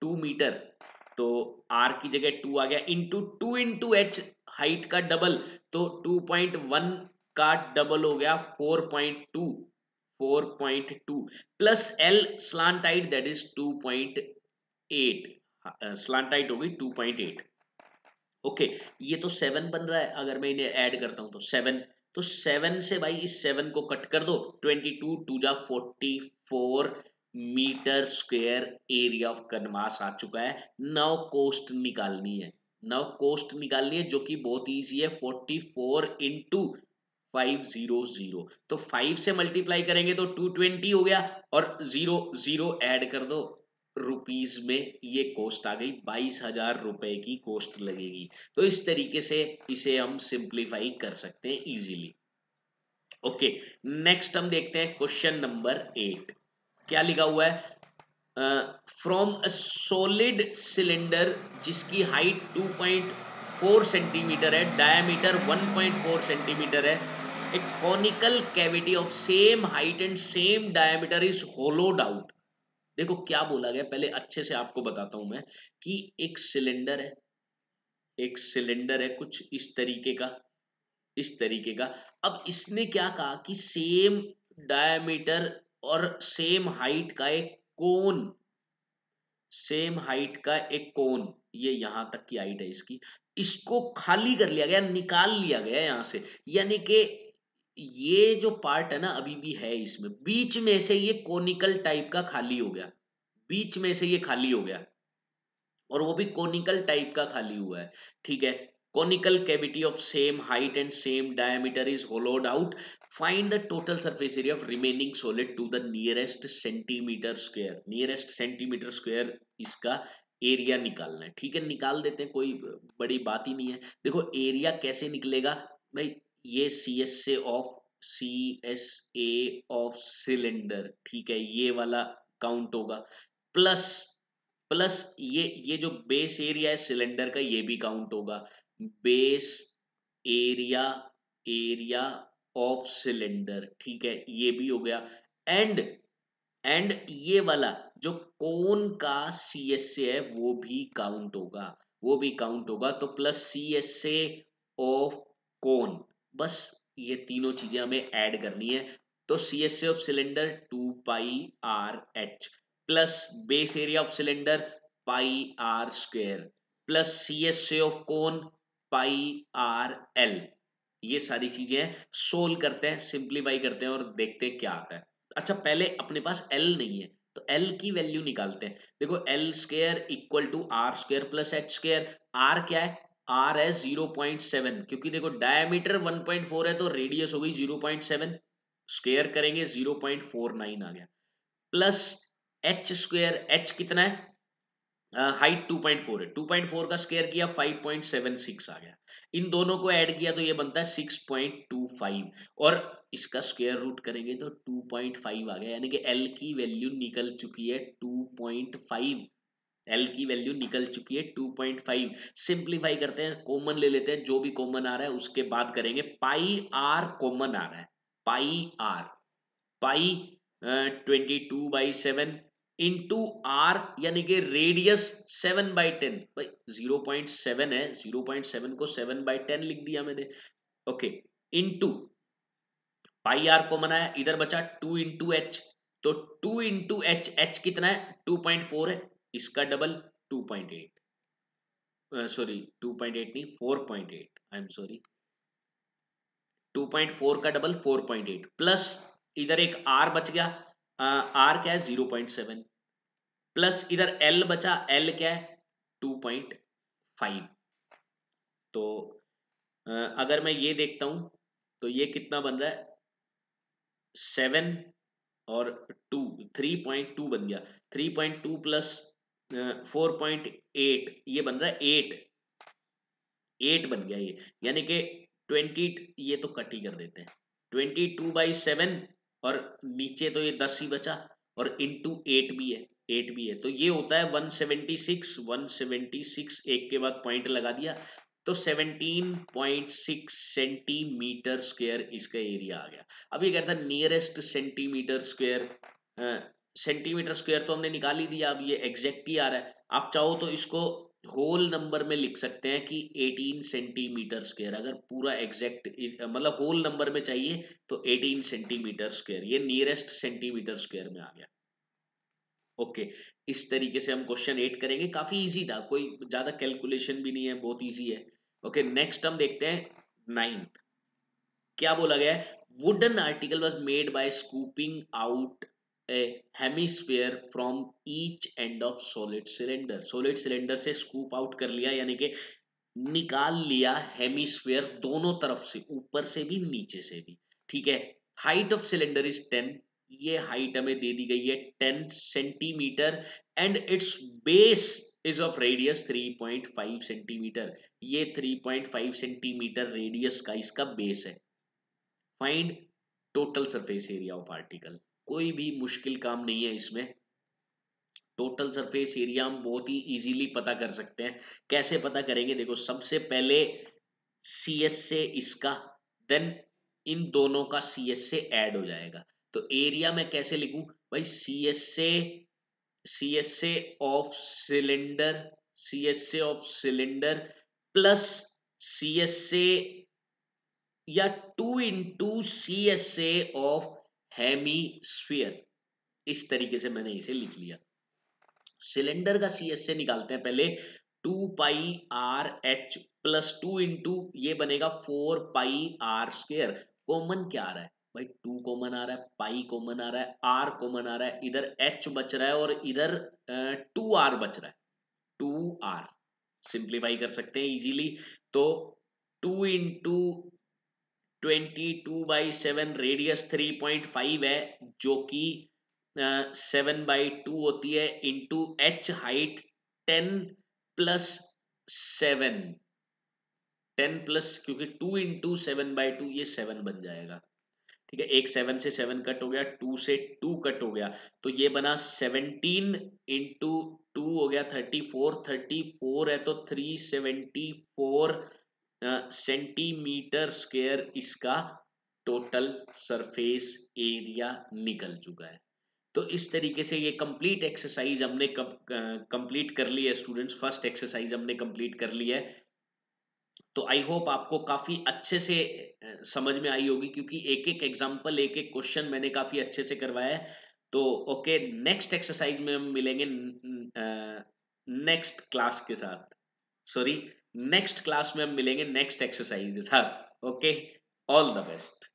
2 मीटर, तो R की जगह 2 आ गया, इंटू 2 into H हाइट का डबल, तो 2.1 का डबल हो गया 4.2, 4.2 plus L slant height that is 2.8, slant height होगी 2.8। ओके, ये तो 7 बन रहा है, अगर मैं इन्हें ऐड करता हूं तो 7, तो 7 से भाई इस 7 को कट कर दो, 22 2 जा 44 metre square area of canvas आ चुका है। नाउ कोस्ट निकालनी है, नाउ कोस्ट निकालनी है जो कि बहुत इजी है, 44 इंटू 500, तो 5 से मल्टीप्लाई करेंगे तो 220 हो गया, और 0 0 ऐड कर दो, रुपीज में ये कॉस्ट आ गई, 22,000 रुपए की कॉस्ट लगेगी। तो इस तरीके से इसे हम सिंप्लीफाई कर सकते हैं इजीली। ओके, नेक्स्ट हम देखते हैं क्वेश्चन नंबर 8, क्या लिखा हुआ है, फ्रॉम अ सॉलिड सिलेंडर जिसकी हाइट 2.4 सेंटीमीटर है, डायमीटर 1.4 सेंटीमीटर है, एक conical cavity of same height and same diameter is hollowed out. देखो क्या बोला गया, पहले अच्छे से आपको बताता हूं मैं कि एक सिलेंडर है, एक सिलेंडर है कुछ इस तरीके का, इस तरीके का। अब इसने क्या कहा कि सेम डायमीटर और सेम हाइट का एक कोन, सेम हाइट का एक कोन, ये यहां तक की हाइट है इसकी, इसको खाली कर लिया गया, निकाल लिया गया यहां से, यानी कि ये जो पार्ट है ना अभी भी है इसमें, बीच में से ये कोनिकल टाइप का खाली हो गया, बीच में से ये खाली हो गया, और वो भी कोनिकल टाइप का खाली हुआ है। ठीक है, conical cavity of same height and same diameter is hollowed out, find the total surface area of remaining solid to the nearest centimetre square, nearest centimetre square इसका एरिया निकालना है। ठीक है, निकाल देते हैं, कोई बड़ी बात ही नहीं है। देखो एरिया कैसे निकलेगा भाई, ये C S A of, C S A of cylinder, ठीक है, ये वाला काउंट होगा, प्लस प्लस ये जो बेस एरिया है सिलेंडर का ये भी काउंट होगा, base area, area of cylinder, ठीक है, ये भी हो गया, एंड एंड ये वाला जो कोन का सी एस से है वो भी काउंट होगा, वो भी काउंट होगा, तो plus C S A of cone, बस ये तीनों चीजें हमें ऐड करनी है। तो C S A of cylinder 2πRH plus base area of cylinder πR², plus C S A of cone πRL, ये सारी चीजें हैं। सोल्व करते हैं, सिंप्लीफाई करते हैं और देखते हैं क्या आता है। अच्छा पहले अपने पास L नहीं है तो L की वैल्यू निकालते हैं। देखो L square equal to R square plus H square, R क्या है, आर है 0.7, क्योंकि देखो डायमीटर 1.4 है तो रेडियस हो गई 0.7, स्क्वायर करेंगे 0.49 आ गया, प्लस एच स्क्वायर, एच कितना है, हाइट 2.4 है, 2.4 का स्क्वायर किया 5.76 आ गया, इन दोनों को ऐड किया तो ये बनता है 6.25, और इसका स्क्वायर रूट करेंगे तो 2.5 आ गया, यानी कि एल की वैल्यू निकल चुकी है 2.5, एल की वैल्यू निकल चुकी है 2.5। सिंप्लीफाई करते हैं, कॉमन ले लेते हैं, जो भी कॉमन आ रहा है उसके बाद करेंगे, पाई आर कॉमन आ रहा है, pi are, pi 22/7 into are, यानी कि रेडियस 7/10, भाई 0.7 है, 0.7 को 7/10 लिख दिया मैंने, okay, into pi r common आया, इधर बचा 2 इंटू एच, तो 2 इंटू एच, एच कितना है 2.4 है, इसका डबल 2.8, सॉरी 2.8 नहीं 4.8, आई एम सॉरी, 2.4 का डबल 4.8, प्लस इधर एक आर बच गया, आर क्या है 0.7, प्लस इधर एल बचा, एल क्या है 2.5, तो अगर मैं ये देखता हूं तो ये कितना बन रहा है 7 और 2, 3.2 बन गया, 3.2 प्लस 4.8, ये बन रहा है 8, 8 बन गया ये, यानी कि 20, ये तो कट ही कर देते हैं, 22/7, और नीचे तो ये 10 ही बचा, और इंटू 8 भी है, 8 भी है, तो ये होता है 176, 176, एक के बाद पॉइंट लगा दिया, तो 17.6 सेंटीमीटर स्क्वायर इसका एरिया आ गया। अब ये कहता है nearest centimetre square, centimetre square तो हमने निकाल ही दिया, अब ये एग्जैक्ट ही आ रहा है, आप चाहो तो इसको होल नंबर में लिख सकते हैं कि 18 सेंटीमीटर स्क्वायर, अगर पूरा एग्जैक्ट मतलब होल नंबर में चाहिए तो 18 सेंटीमीटर स्क्वायर, ये नियरेस्ट सेंटीमीटर स्क्वायर में आ गया, ओके। इस तरीके से हम क्वेश्चन 8 करेंगे, काफी इजी था, कोई ज्यादा कैलकुलेशन भी नहीं है, बहुत इजी है, ओके। नेक्स्ट हम देखते हैं 9th, क्या बोला गया है, wooden article was made by scooping out A hemisphere from each end of solid cylinder, solid cylinder से स्कूप आउट कर लिया, यानी कि निकाल लिया हेमिस्फीयर दोनों तरफ से, ऊपर से भी नीचे से भी, ठीक है। हाइट ऑफ सिलेंडर इज 10, ये हाइट हमें दे दी गई है 10 centimetre, and it's base is of radius 3.5 centimetre, ये 3.5 सेंटीमीटर रेडियस का इसका बेस है। Find total surface area of article, कोई भी मुश्किल काम नहीं है इसमें, टोटल सरफेस एरिया हम बहुत ही इजीली पता कर सकते हैं। कैसे पता करेंगे, देखो सबसे पहले सी एस से इसका, देन इन दोनों का सी एस से ऐड हो जाएगा, तो एरिया मैं कैसे लिखूं भाई, C S A of cylinder, C S A of cylinder plus C S A, या 2 इंटू C S A of hemisphere, इस तरीके से मैंने इसे लिख लिया। सिलेंडर का सी एस से निकालते हैं पहले, 2 πr h प्लस 2 इंटू ये बनेगा 4 πr², कॉमन क्या आ रहा है भाई, 2 कॉमन आ रहा है, पाई कॉमन आ रहा है, आर कॉमन आ रहा है, इधर h बच रहा है और इधर 2r बच रहा है, 2r सिंप्लीफाई कर सकते हैं इजीली, तो 2 इंटू 22/7, रेडियस 3.5 है, जो कि 7/2 होती है, into H height 10 plus 7, 10 plus, क्योंकि 2 इंटू 7/2 ये 7 बन जाएगा, ठीक है, एक 7 से 7 कट हो गया, 2 से 2 कट हो गया, तो ये बना 17 इंटू 2 हो गया 34, 34 है तो 374 सेंटीमीटर स्क्वायर इसका टोटल सरफेस एरिया निकल चुका है। तो इस तरीके से ये कंप्लीट एक्सरसाइज हमने कंप्लीट कर ली है स्टूडेंट्स, फर्स्ट एक्सरसाइज हमने कंप्लीट कर ली है, तो आई होप आपको काफी अच्छे से समझ में आई होगी, क्योंकि एक एक एग्जांपल, एक एक क्वेश्चन मैंने काफी अच्छे से करवाया है। तो ओके, नेक्स्ट एक्सरसाइज में हम मिलेंगे नेक्स्ट क्लास के साथ, सॉरी नेक्स्ट क्लास में हम मिलेंगे नेक्स्ट एक्सरसाइज के साथ, ओके, ऑल द बेस्ट।